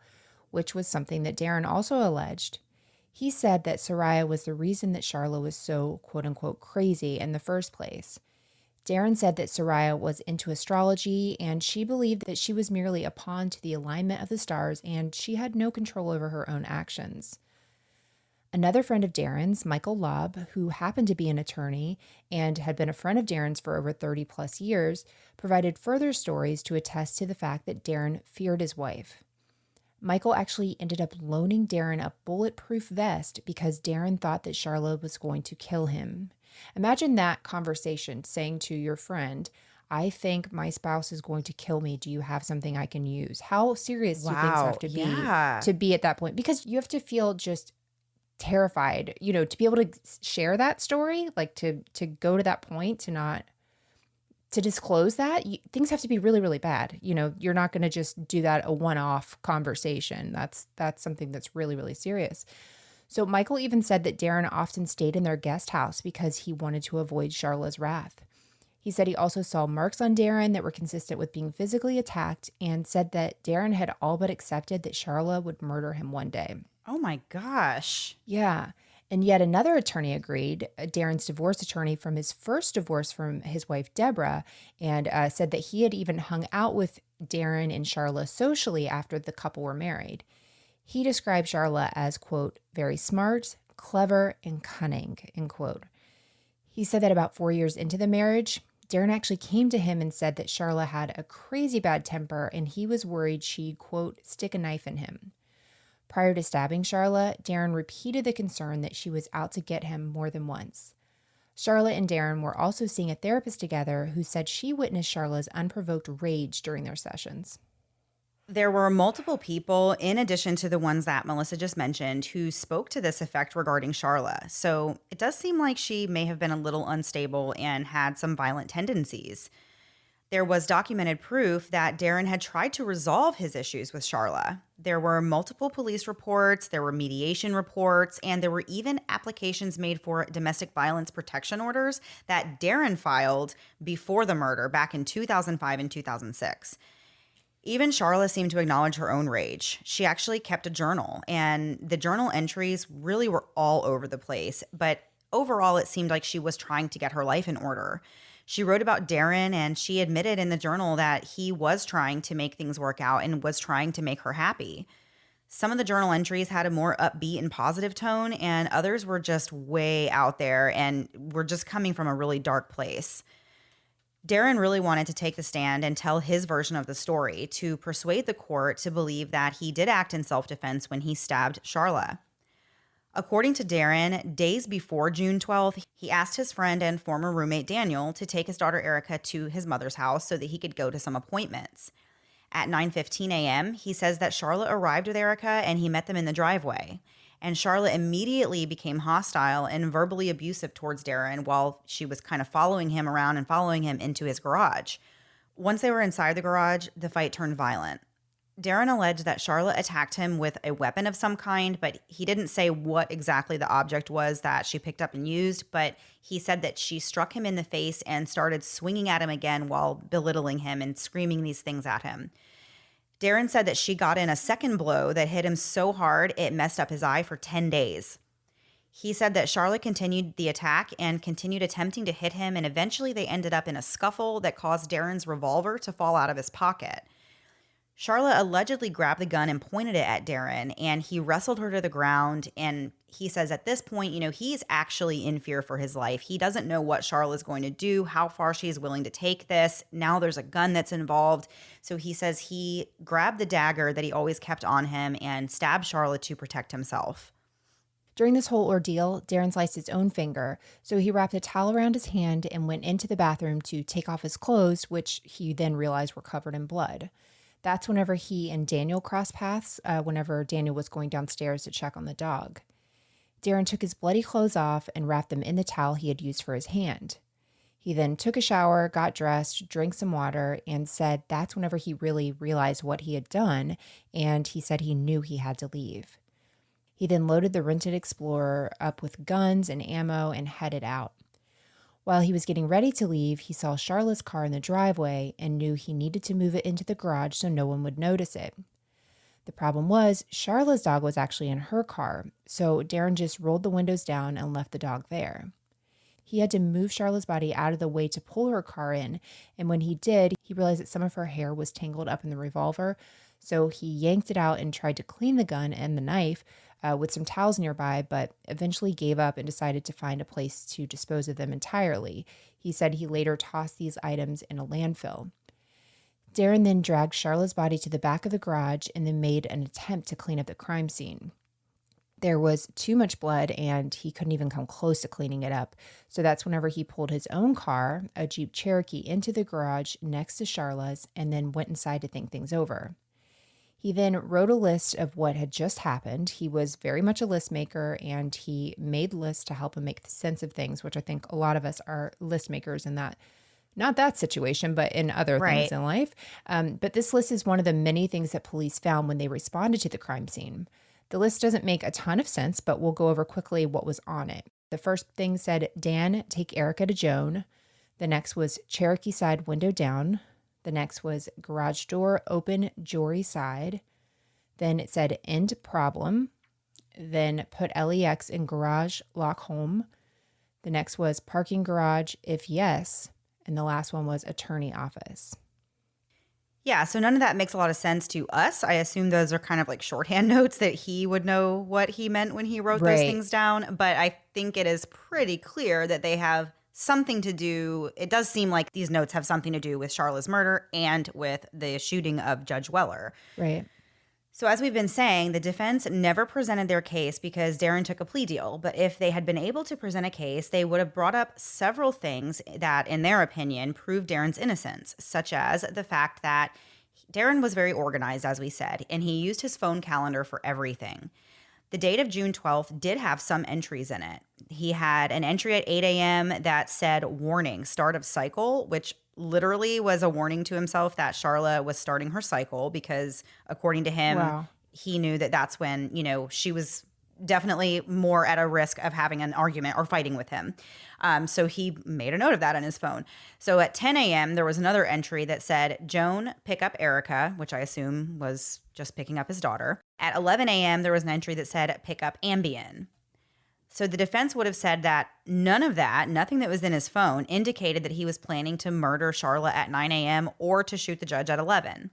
which was something that Darren also alleged. He said that Soraya was the reason that Charla was so quote-unquote crazy in the first place. Darren said that Soraya was into astrology, and she believed that she was merely a pawn to the alignment of the stars, and she had no control over her own actions. Another friend of Darren's, Michael Lobb, who happened to be an attorney and had been a friend of Darren's for over 30 plus years, provided further stories to attest to the fact that Darren feared his wife. Michael actually ended up loaning Darren a bulletproof vest because Darren thought that Charla was going to kill him. Imagine that conversation, saying to your friend, I think my spouse is going to kill me. Do you have something I can use? How serious do things have to be at that point? Because you have to feel just terrified, to be able to share that story, like to go to that point, to disclose that. Things have to be really, really bad. You're not going to just do that a one-off conversation. That's something that's really, really serious. So Michael even said that Darren often stayed in their guest house because he wanted to avoid Charla's wrath. He said he also saw marks on Darren that were consistent with being physically attacked, and said that Darren had all but accepted that Charla would murder him one day. Oh my gosh. Yeah. And yet another attorney agreed, Darren's divorce attorney from his first divorce from his wife, Deborah, and said that he had even hung out with Darren and Charla socially after the couple were married. He described Charla as, quote, very smart, clever, and cunning, end quote. He said that about 4 years into the marriage, Darren actually came to him and said that Charla had a crazy bad temper and he was worried she'd, quote, stick a knife in him. Prior to stabbing Charla, Darren repeated the concern that she was out to get him more than once. Charla and Darren were also seeing a therapist together who said she witnessed Charla's unprovoked rage during their sessions. There were multiple people, in addition to the ones that Melissa just mentioned, who spoke to this effect regarding Charla. So it does seem like she may have been a little unstable and had some violent tendencies. There was documented proof that Darren had tried to resolve his issues with Charla. There were multiple police reports, there were mediation reports, and there were even applications made for domestic violence protection orders that Darren filed before the murder back in 2005 and 2006. Even Charla seemed to acknowledge her own rage. She actually kept a journal, and the journal entries really were all over the place, but overall it seemed like she was trying to get her life in order. She wrote about Darren, and she admitted in the journal that he was trying to make things work out and was trying to make her happy. Some of the journal entries had a more upbeat and positive tone, and others were just way out there and were just coming from a really dark place. Darren really wanted to take the stand and tell his version of the story to persuade the court to believe that he did act in self-defense when he stabbed Charla. According to Darren, days before June 12th, he asked his friend and former roommate Daniel to take his daughter Erica to his mother's house so that he could go to some appointments. At 9:15 a.m., he says that Charla arrived with Erica and he met them in the driveway. And Charla immediately became hostile and verbally abusive towards Darren while she was kind of following him around and following him into his garage. Once they were inside the garage, the fight turned violent. Darren alleged that Charla attacked him with a weapon of some kind, but he didn't say what exactly the object was that she picked up and used, but he said that she struck him in the face and started swinging at him again while belittling him and screaming these things at him. Darren said that she got in a second blow that hit him so hard it messed up his eye for 10 days. He said that Charla continued the attack and continued attempting to hit him, and eventually they ended up in a scuffle that caused Darren's revolver to fall out of his pocket. Charla allegedly grabbed the gun and pointed it at Darren, and he wrestled her to the ground. And he says at this point, he's actually in fear for his life. He doesn't know what Charla's going to do, how far she's willing to take this. Now there's a gun that's involved. So he says he grabbed the dagger that he always kept on him and stabbed Charla to protect himself. During this whole ordeal, Darren sliced his own finger, so he wrapped a towel around his hand and went into the bathroom to take off his clothes, which he then realized were covered in blood. That's whenever he and Daniel crossed paths, whenever Daniel was going downstairs to check on the dog. Darren took his bloody clothes off and wrapped them in the towel he had used for his hand. He then took a shower, got dressed, drank some water, and said that's whenever he really realized what he had done, and he said he knew he had to leave. He then loaded the rented Explorer up with guns and ammo and headed out. While he was getting ready to leave, he saw Charla's car in the driveway and knew he needed to move it into the garage so no one would notice it. The problem was, Charla's dog was actually in her car, so Darren just rolled the windows down and left the dog there. He had to move Charla's body out of the way to pull her car in, and when he did, he realized that some of her hair was tangled up in the revolver, so he yanked it out and tried to clean the gun and the knife with some towels nearby, but eventually gave up and decided to find a place to dispose of them entirely. He said he later tossed these items in a landfill. Darren then dragged Charla's body to the back of the garage and then made an attempt to clean up the crime scene. There was too much blood and he couldn't even come close to cleaning it up. So that's whenever he pulled his own car, a Jeep Cherokee, into the garage next to Charla's and then went inside to think things over. He then wrote a list of what had just happened. He was very much a list maker, and he made lists to help him make sense of things, which I think a lot of us are list makers in that, not that situation, but in other things in life. But this list is one of the many things that police found when they responded to the crime scene. The list doesn't make a ton of sense, but we'll go over quickly what was on it. The first thing said, Dan, take Erica to Joan. The next was Cherokee side window down. The next was garage door open, Jory side. Then it said end problem. Then put LEX in garage, lock home. The next was parking garage, if yes. And the last one was attorney office. Yeah, so none of that makes a lot of sense to us. I assume those are kind of like shorthand notes that he would know what he meant when he wrote those things down. But I think it is pretty clear that they have something to do. It does seem like these notes have something to do with Charla's murder and with the shooting of Judge Weller. Right. So as we've been saying, the defense never presented their case because Darren took a plea deal. But if they had been able to present a case, they would have brought up several things that, in their opinion, proved Darren's innocence, such as the fact that Darren was very organized, as we said, and he used his phone calendar for everything. The date of June 12th did have some entries in it. He had an entry at 8 a.m. that said, warning, start of cycle, which literally was a warning to himself that Charla was starting her cycle because, according to him, he knew that that's when, she was definitely more at a risk of having an argument or fighting with him. So he made a note of that on his phone. So at 10 a.m., there was another entry that said, Joan, pick up Erica, which I assume was just picking up his daughter. At 11 a.m., there was an entry that said, pick up Ambien. So the defense would have said that none of that, nothing that was in his phone, indicated that he was planning to murder Charla at 9 a.m. or to shoot the judge at 11.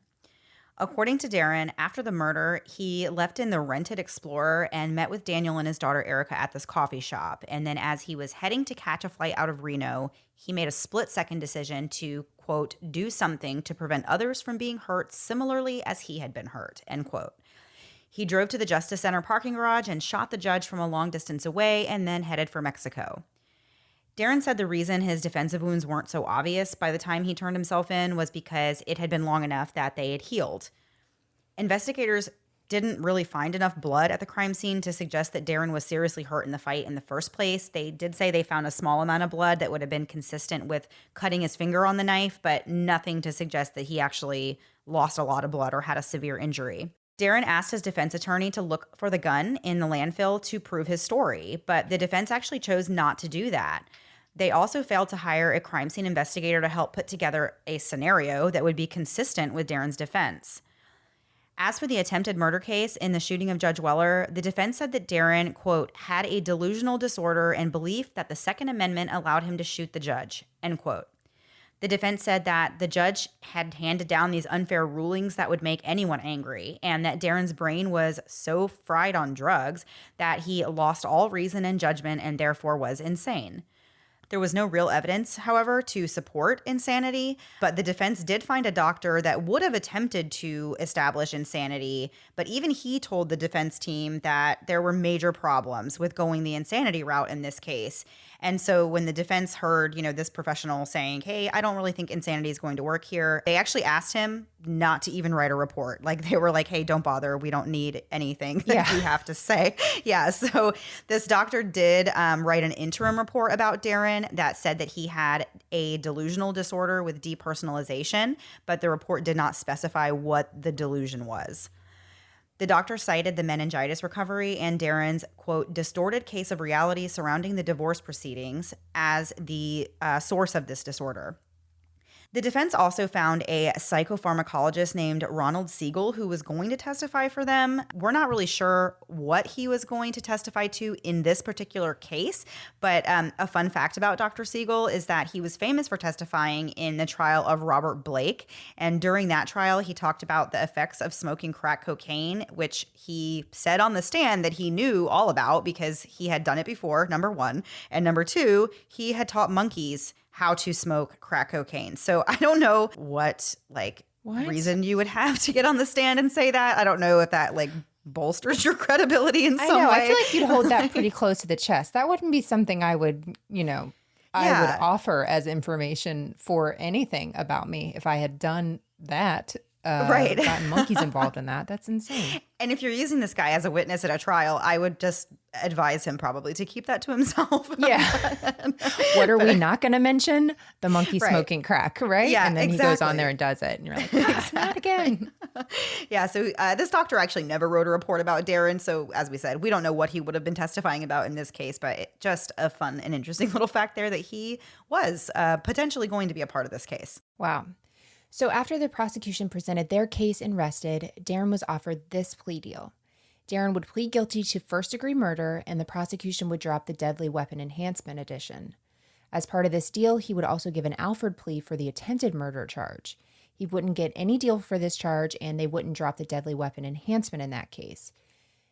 According to Darren, after the murder, he left in the rented Explorer and met with Daniel and his daughter Erica at this coffee shop. And then as he was heading to catch a flight out of Reno, he made a split-second decision to, quote, do something to prevent others from being hurt similarly as he had been hurt, end quote. He drove to the Justice Center parking garage and shot the judge from a long distance away and then headed for Mexico. Darren said the reason his defensive wounds weren't so obvious by the time he turned himself in was because it had been long enough that they had healed. Investigators didn't really find enough blood at the crime scene to suggest that Darren was seriously hurt in the fight in the first place. They did say they found a small amount of blood that would have been consistent with cutting his finger on the knife, but nothing to suggest that he actually lost a lot of blood or had a severe injury. Darren asked his defense attorney to look for the gun in the landfill to prove his story, but the defense actually chose not to do that. They also failed to hire a crime scene investigator to help put together a scenario that would be consistent with Darren's defense. As for the attempted murder case in the shooting of Judge Weller, the defense said that Darren, quote, had a delusional disorder and belief that the Second Amendment allowed him to shoot the judge, end quote. The defense said that the judge had handed down these unfair rulings that would make anyone angry, and that Darren's brain was so fried on drugs that he lost all reason and judgment and therefore was insane. There was no real evidence, however, to support insanity, but the defense did find a doctor that would have attempted to establish insanity, but even he told the defense team that there were major problems with going the insanity route in this case. And so when the defense heard, this professional saying, "Hey, I don't really think insanity is going to work here," they actually asked him not to even write a report. Like, they were like, "Hey, don't bother. We don't need anything that you have to say." Yeah. So this doctor did write an interim report about Darren that said that he had a delusional disorder with depersonalization, but the report did not specify what the delusion was. The doctor cited the meningitis recovery and Darren's, quote, distorted case of reality surrounding the divorce proceedings as the source of this disorder. The defense also found a psychopharmacologist named Ronald Siegel who was going to testify for them. We're not really sure what he was going to testify to in this particular case, but a fun fact about Dr. Siegel is that he was famous for testifying in the trial of Robert Blake. And during that trial, he talked about the effects of smoking crack cocaine, which he said on the stand that he knew all about because he had done it before, number one. And number two, he had taught monkeys how to smoke crack cocaine. So I don't know what reason you would have to get on the stand and say that. I don't know if that bolsters your credibility in some way. I feel like you'd hold that pretty close to the chest. That wouldn't be something I would, I would offer as information for anything about me if I had done that. Right. Gotten monkeys involved in that. That's insane. And if you're using this guy as a witness at a trial, I would just advise him probably to keep that to himself. Yeah. What are we not going to mention? The monkey smoking crack, right? Yeah, and then he goes on there and does it. And you're like, thanks, not again. Yeah. So this doctor actually never wrote a report about Darren. So as we said, we don't know what he would have been testifying about in this case, but just a fun and interesting little fact there that he was potentially going to be a part of this case. Wow. So after the prosecution presented their case and rested, Darren was offered this plea deal. Darren would plead guilty to first-degree murder, and the prosecution would drop the deadly weapon enhancement addition. As part of this deal, he would also give an Alford plea for the attempted murder charge. He wouldn't get any deal for this charge, and they wouldn't drop the deadly weapon enhancement in that case.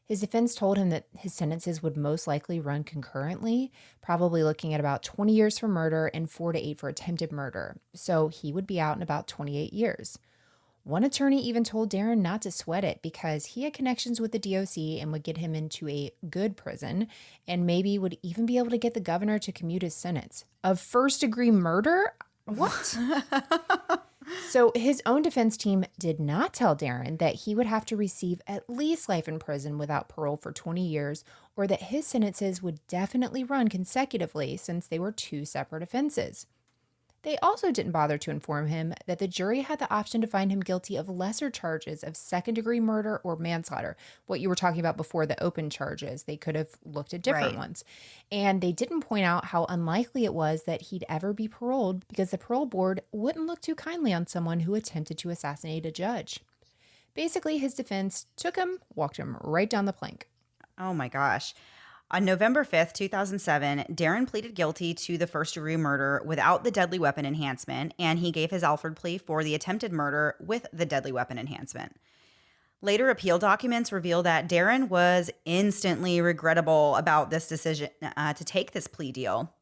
His defense told him that his sentences would most likely run concurrently, probably looking at about 20 years for murder and 4 to 8 for attempted murder. So he would be out in about 28 years. One attorney even told Darren not to sweat it because he had connections with the DOC and would get him into a good prison and maybe would even be able to get the governor to commute his sentence. Of first-degree murder? What? So his own defense team did not tell Darren that he would have to receive at least life in prison without parole for 20 years or that his sentences would definitely run consecutively since they were two separate offenses. They also didn't bother to inform him that the jury had the option to find him guilty of lesser charges of second-degree murder or manslaughter, what you were talking about before, the open charges. They could have looked at different ones. And they didn't point out how unlikely it was that he'd ever be paroled because the parole board wouldn't look too kindly on someone who attempted to assassinate a judge. Basically, his defense took him, walked him right down the plank. Oh my gosh. On November 5th, 2007, Darren pleaded guilty to the first-degree murder without the deadly weapon enhancement, and he gave his Alford plea for the attempted murder with the deadly weapon enhancement. Later appeal documents reveal that Darren was instantly regrettable about this decision to take this plea deal.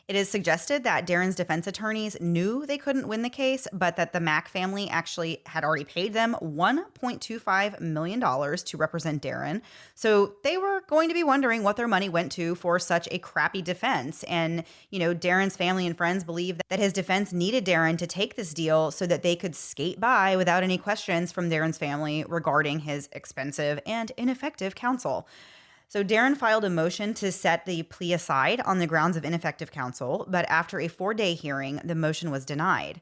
It is suggested that Darren's defense attorneys knew they couldn't win the case, but that the Mack family actually had already paid them $1.25 million to represent Darren. So they were going to be wondering what their money went to for such a crappy defense. And, Darren's family and friends believed that his defense needed Darren to take this deal so that they could skate by without any questions from Darren's family regarding his expensive and ineffective counsel. So Darren filed a motion to set the plea aside on the grounds of ineffective counsel, but after a 4-day hearing, the motion was denied.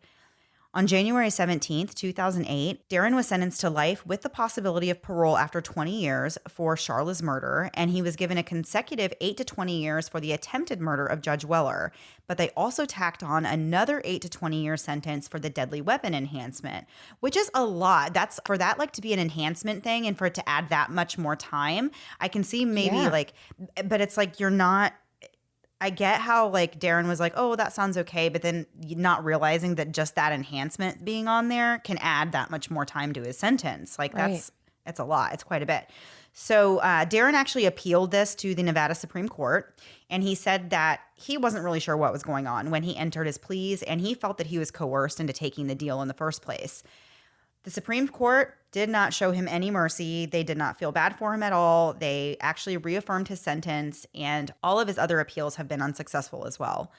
On January 17th, 2008, Darren was sentenced to life with the possibility of parole after 20 years for Charla's murder, and he was given a consecutive 8 to 20 years for the attempted murder of Judge Weller. But they also tacked on another 8 to 20-year sentence for the deadly weapon enhancement, which is a lot. That's for that to be an enhancement thing and for it to add that much more time. I can see maybe but it's you're not. I get how like Darren was like, oh, that sounds okay. But then not realizing that just that enhancement being on there can add that much more time to his sentence. Like Right. that's a lot. It's quite a bit. So Darren actually appealed this to the Nevada Supreme Court. And he said that he wasn't really sure what was going on when he entered his pleas. And he felt that he was coerced into taking the deal in the first place. The Supreme Court did not show him any mercy. They did not feel bad for him at all. They actually reaffirmed his sentence, and all of his other appeals have been unsuccessful as well.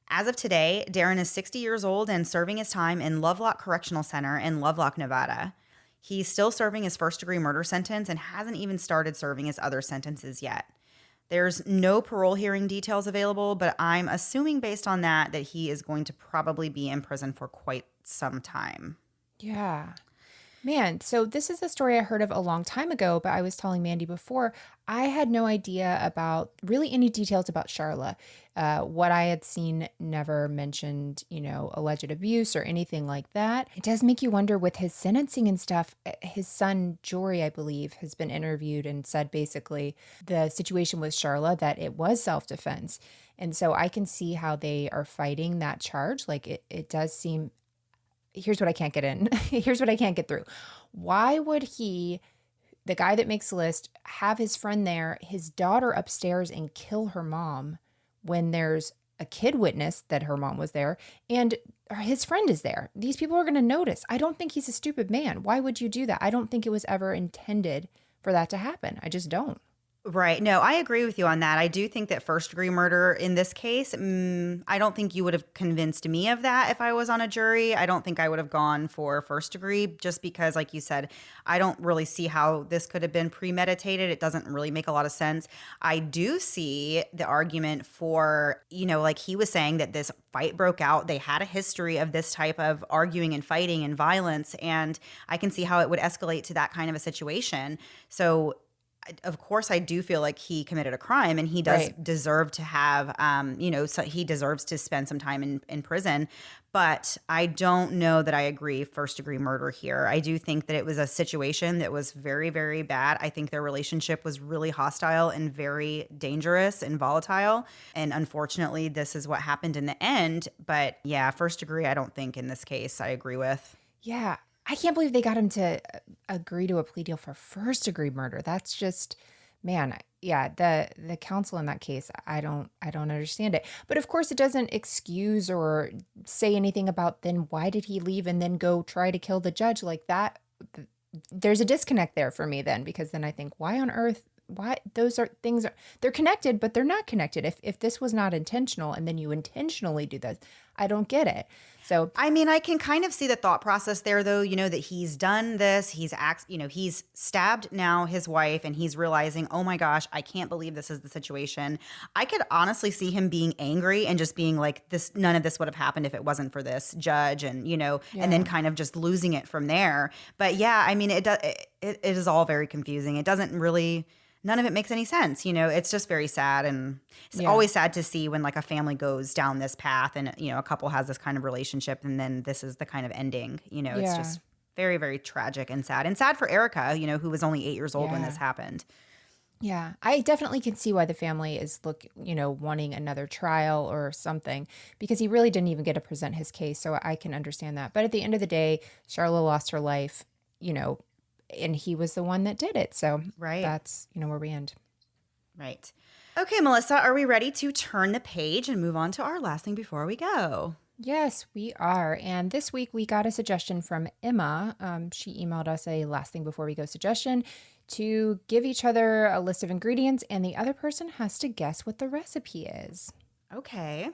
As of today, Darren is 60 years old and serving his time in Lovelock Correctional Center in Lovelock, Nevada. He's still serving his first-degree murder sentence and hasn't even started serving his other sentences yet. There's no parole hearing details available, but I'm assuming based on that he is going to probably be in prison for quite some time. Yeah. Man, so this is a story I heard of a long time ago, but I was telling Mandy before, I had no idea about really any details about Charla. What I had seen never mentioned, alleged abuse or anything like that. It does make you wonder with his sentencing and stuff. His son, Jory, I believe, has been interviewed and said basically the situation with Charla, that it was self-defense. And so I can see how they are fighting that charge. Like it does seem. Here's what I can't get in. Here's what I can't get through. Why would he, the guy that makes the list, have his friend there, his daughter upstairs, and kill her mom when there's a kid witness that her mom was there and his friend is there? These people are going to notice. I don't think he's a stupid man. Why would you do that? I don't think it was ever intended for that to happen. I just don't. Right. No, I agree with you on that. I do think that first-degree murder in this case, I don't think you would have convinced me of that if I was on a jury. I don't think I would have gone for first degree just because, like you said, I don't really see how this could have been premeditated. It doesn't really make a lot of sense. I do see the argument for, like he was saying that this fight broke out. They had a history of this type of arguing and fighting and violence, and I can see how it would escalate to that kind of a situation. So of course, I do feel like he committed a crime and he does deserve to have, so he deserves to spend some time in prison. But I don't know that I agree first degree murder here. I do think that it was a situation that was very, very bad. I think their relationship was really hostile and very dangerous and volatile. And unfortunately, this is what happened in the end. But yeah, first degree, I don't think in this case I agree with. Yeah. I can't believe they got him to agree to a plea deal for first degree murder. That's just, man, yeah, the counsel in that case, I don't understand it. But of course it doesn't excuse or say anything about then why did he leave and then go try to kill the judge like that. There's a disconnect there for me then, because then I think why on earth, why those are things they're connected, but they're not connected. If this was not intentional and then you intentionally do this, I don't get it. So, I mean, I can kind of see the thought process there, though, that he's done this. He's stabbed now his wife and he's realizing, oh my gosh, I can't believe this is the situation. I could honestly see him being angry and just being like, none of this would have happened if it wasn't for this judge and, and then kind of just losing it from there. But yeah, I mean, it is all very confusing. It doesn't really. None of it makes any sense. It's just very sad. And it's always sad to see when like a family goes down this path and, a couple has this kind of relationship and then this is the kind of ending, it's just very, very tragic and sad for Erica, who was only 8 years old when this happened. Yeah, I definitely can see why the family is wanting another trial or something, because he really didn't even get to present his case. So I can understand that. But at the end of the day, Charla lost her life, and he was the one that did it. So that's, where we end. Right. Okay, Melissa, are we ready to turn the page and move on to our last thing before we go? Yes, we are. And this week we got a suggestion from Emma. She emailed us a last thing before we go suggestion to give each other a list of ingredients, and the other person has to guess what the recipe is. Okay.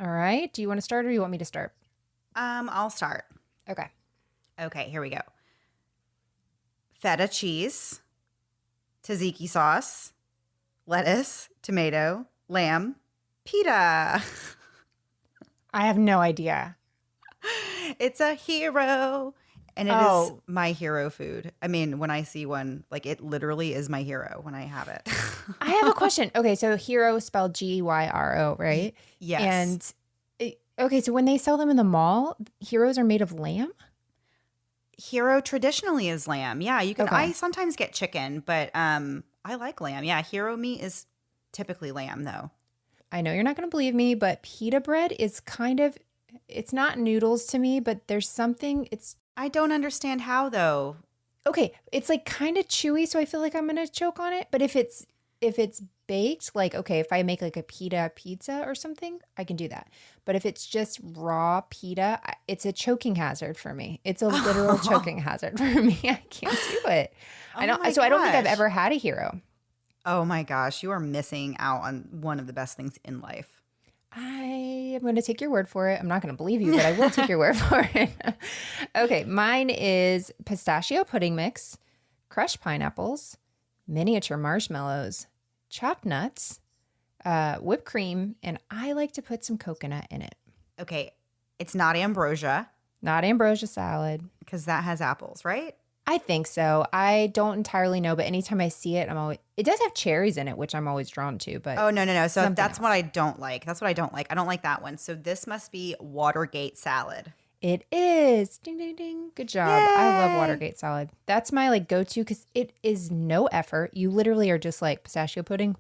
All right. Do you want to start or do you want me to start? I'll start. Okay. Okay, here we go. Feta cheese, tzatziki sauce, lettuce, tomato, lamb, pita. I have no idea. It's a hero. And it is my hero food. I mean, when I see one, like it literally is my hero when I have it. I have a question. Okay, so hero spelled Gyro, right? Yes. And okay, so when they sell them in the mall, heroes are made of lamb? Hero traditionally is lamb. Yeah, you can. Okay. I sometimes get chicken, but I like lamb. Yeah, hero meat is typically lamb, though. I know you're not going to believe me, but pita bread is kind of, it's not noodles to me, but there's something, it's I don't understand how though. okay. It's like kind of chewy. So I feel like I'm going to choke on it. But if it's baked, like, okay, if I make like a pita pizza or something, I can do that. But if it's just raw pita, it's a choking hazard for me. It's a literal choking hazard for me. I can't do it. Oh I don't, my so I don't think I've gosh. ever had a hero. Oh my gosh, you are missing out on one of the best things in life. I am going to take your word for it. I'm not going to believe you, but I will take your word for it. Okay, mine is pistachio pudding mix, crushed pineapples, miniature marshmallows, chopped nuts, whipped cream, and I like to put some coconut in it. Okay, it's not ambrosia Not ambrosia salad. because that has apples, right? I think so. I don't entirely know, but anytime I see it, it does have cherries in it, which I'm always drawn to, but Oh, no, no, no. So something that's what else. I don't like. That's what I don't like. I don't like that one. So this must be Watergate salad. It is. Ding, ding, ding. Good job. I love Yay. Watergate salad. That's my like go-to because it is no effort. You literally are just like pistachio pudding,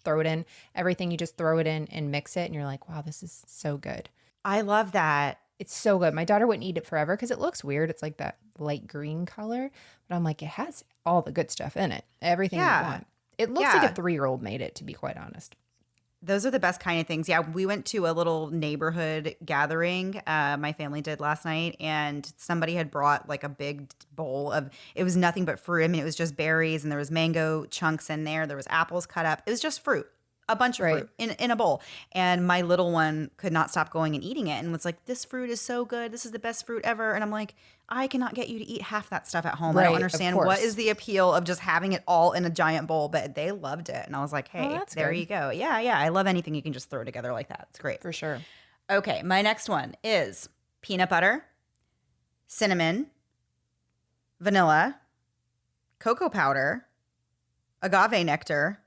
throw it in. Everything, you just throw it in and mix it. And you're like, wow, this is so good. I love that. It's so good. My daughter wouldn't eat it forever because it looks weird. It's like that light green color. But I'm like, it has all the good stuff in it. Everything you Yeah. want. It looks Yeah. like a 3-year-old made it, to be quite honest. Those are the best kind of things. Yeah, we went to a little neighborhood gathering. My family did last night, and somebody had brought like a big bowl of. It was nothing but fruit. I mean, it was just berries, and there was mango chunks in there. There was apples cut up. It was just fruit, a bunch of Right. fruit in a bowl. And my little one could not stop going and eating it, and was like, "This fruit is so good. This is the best fruit ever." And I'm like, I cannot get you to eat half that stuff at home. I Right, don't of understand what course. is the appeal of just having it all in a giant bowl, but they loved it. And I was like, hey, that's there good. you go. Yeah, yeah. I love anything you can just throw together like that. It's great. For sure. Okay, my next one is peanut butter, cinnamon, vanilla, cocoa powder, agave nectar,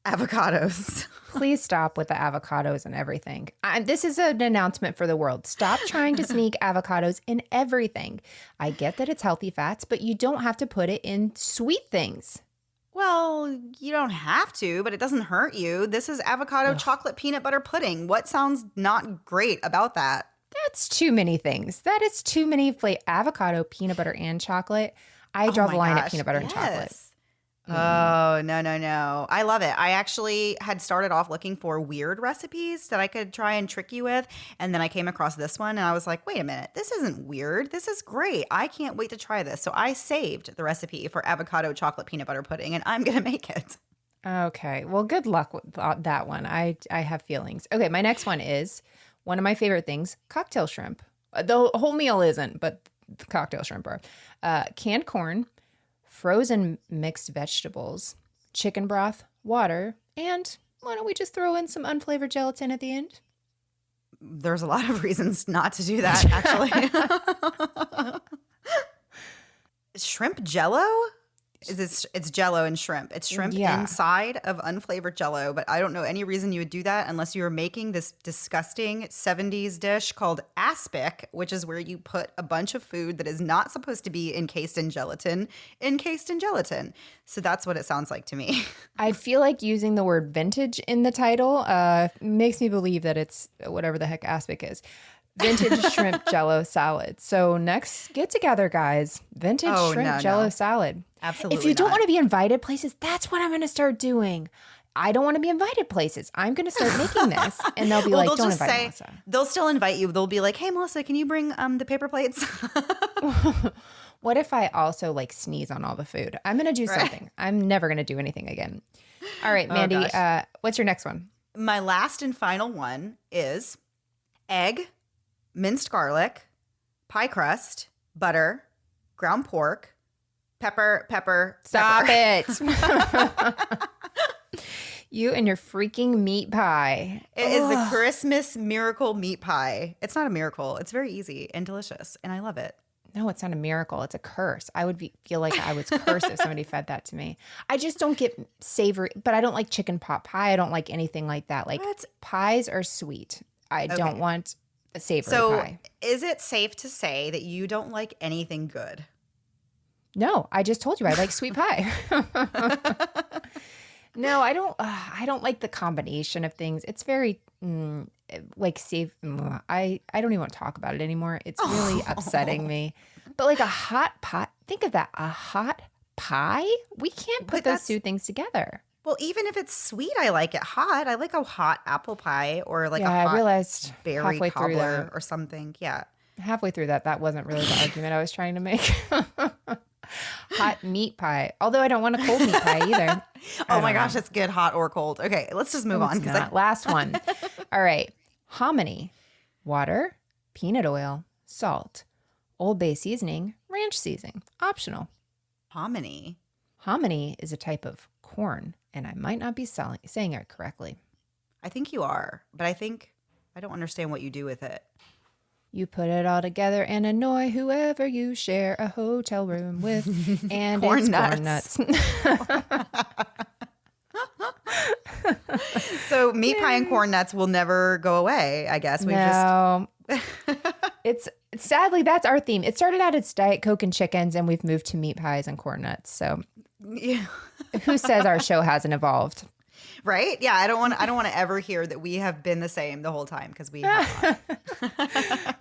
avocados. Please stop with the avocados and everything. This is an announcement for the world. Stop trying to sneak avocados in everything. I get that it's healthy fats, but you don't have to put it in sweet things. Well, you don't have to, but it doesn't hurt you. This is avocado chocolate peanut butter pudding. What sounds not great about that? That's too many things. That is too many avocado, peanut butter, and chocolate. I draw Oh the my line at gosh, peanut butter and chocolate. yes. Oh, no, no, no. I love it. I actually had started off looking for weird recipes that I could try and trick you with. And then I came across this one and I was like, wait a minute, this isn't weird. This is great. I can't wait to try this. So I saved the recipe for avocado chocolate peanut butter pudding and I'm going to make it. Okay. Well, good luck with that one. I have feelings. Okay. My next one is one of my favorite things, cocktail shrimp. The whole meal isn't, but the cocktail shrimp are. Canned corn, frozen mixed vegetables, chicken broth, water, and why don't we just throw in some unflavored gelatin at the end? There's a lot of reasons not to do that, actually. Shrimp jello? It's jello and shrimp. It's shrimp Yeah. inside of unflavored jello, but I don't know any reason you would do that unless you were making this disgusting 70s dish called aspic, which is where you put a bunch of food that is not supposed to be encased in gelatin. So that's what it sounds like to me. I feel like using the word vintage in the title makes me believe that it's whatever the heck aspic is. Vintage shrimp jello salad. So next get together, guys. Vintage Oh, shrimp no, jello no. salad. Absolutely If you don't not. want to be invited places, that's what I'm going to start doing. I don't want to be invited places. I'm going to start making this. And they'll be Well, like, they'll don't just invite say, Melissa. they'll still invite you. They'll be like, hey, Melissa, can you bring the paper plates? What if I also like sneeze on all the food? I'm going to do Right. something. I'm never going to do anything again. All right, Mandy, gosh. what's your next one? My last and final one is egg, minced garlic, pie crust, butter, ground pork, pepper. Stop it. You and your freaking meat pie. It is the Ugh. Christmas miracle meat pie. It's not a miracle. It's very easy and delicious, and I love it. No, it's not a miracle. It's a curse. I would feel like I was cursed if somebody fed that to me. I just don't get savory, but I don't like chicken pot pie. I don't like anything like that. Like What? pies are sweet. I don't Okay. want a savory So, pie. is it safe to say that you don't like anything good? No, I just told you I like sweet pie. No, I don't. I don't like the combination of things. It's very like safe. I don't even want to talk about it anymore. It's really upsetting me. But like a hot pie. Think of that. A hot pie. We can't put those two things together. Well, even if it's sweet, I like it hot. I like a hot apple pie or like a hot I realized berry halfway through cobbler or something. Yeah. Halfway through that wasn't really the argument I was trying to make. Hot meat pie. Although I don't want a cold meat pie either. Oh my gosh, it's good, hot or cold. Okay, let's just move on. Last one. All right. Hominy. Water, peanut oil, salt, Old Bay seasoning, ranch seasoning. Optional. Hominy. Hominy is a type of corn, and I might not be saying it correctly. I think you are, but I don't understand what you do with it. You put it all together and annoy whoever you share a hotel room with. And corn it's nuts. corn nuts. So meat pie and corn nuts will never go away, I guess. It's sadly, that's our theme. It started out as Diet Coke and chickens, and we've moved to meat pies and corn nuts. So yeah. Who says our show hasn't evolved? Right? Yeah, I don't want to ever hear that we have been the same the whole time, because we have not.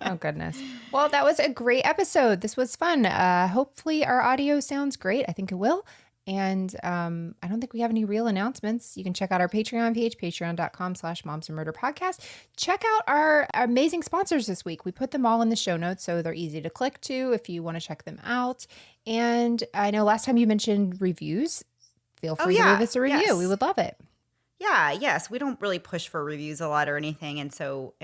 Oh, goodness. Well, that was a great episode. This was fun. Hopefully our audio sounds great. I think it will. And I don't think we have any real announcements. You can check out our Patreon page, patreon.com/momsandmurderpodcast. Check out our amazing sponsors this week. We put them all in the show notes, so they're easy to click to if you want to check them out. And I know last time you mentioned reviews. Feel free to leave us a review. Yes. We would love it. Yeah, yes. We don't really push for reviews a lot or anything. And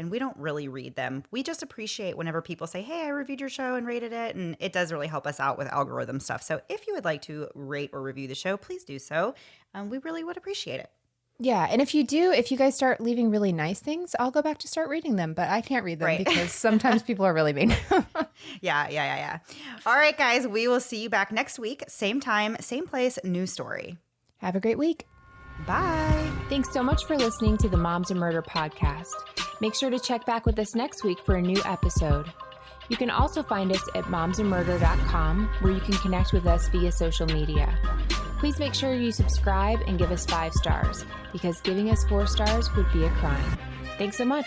we don't really read them. We just appreciate whenever people say, hey, I reviewed your show and rated it. And it does really help us out with algorithm stuff. So if you would like to rate or review the show, please do so. We really would appreciate it. Yeah. And if you guys start leaving really nice things, I'll go back to start reading them. But I can't read them because sometimes people are really mean. Yeah. All right, guys. We will see you back next week. Same time, same place, new story. Have a great week. Bye. Thanks so much for listening to the Moms and Murder podcast. Make sure to check back with us next week for a new episode. You can also find us at momsandmurder.com, where you can connect with us via social media. Please make sure you subscribe and give us 5 stars, because giving us 4 stars would be a crime. Thanks so much.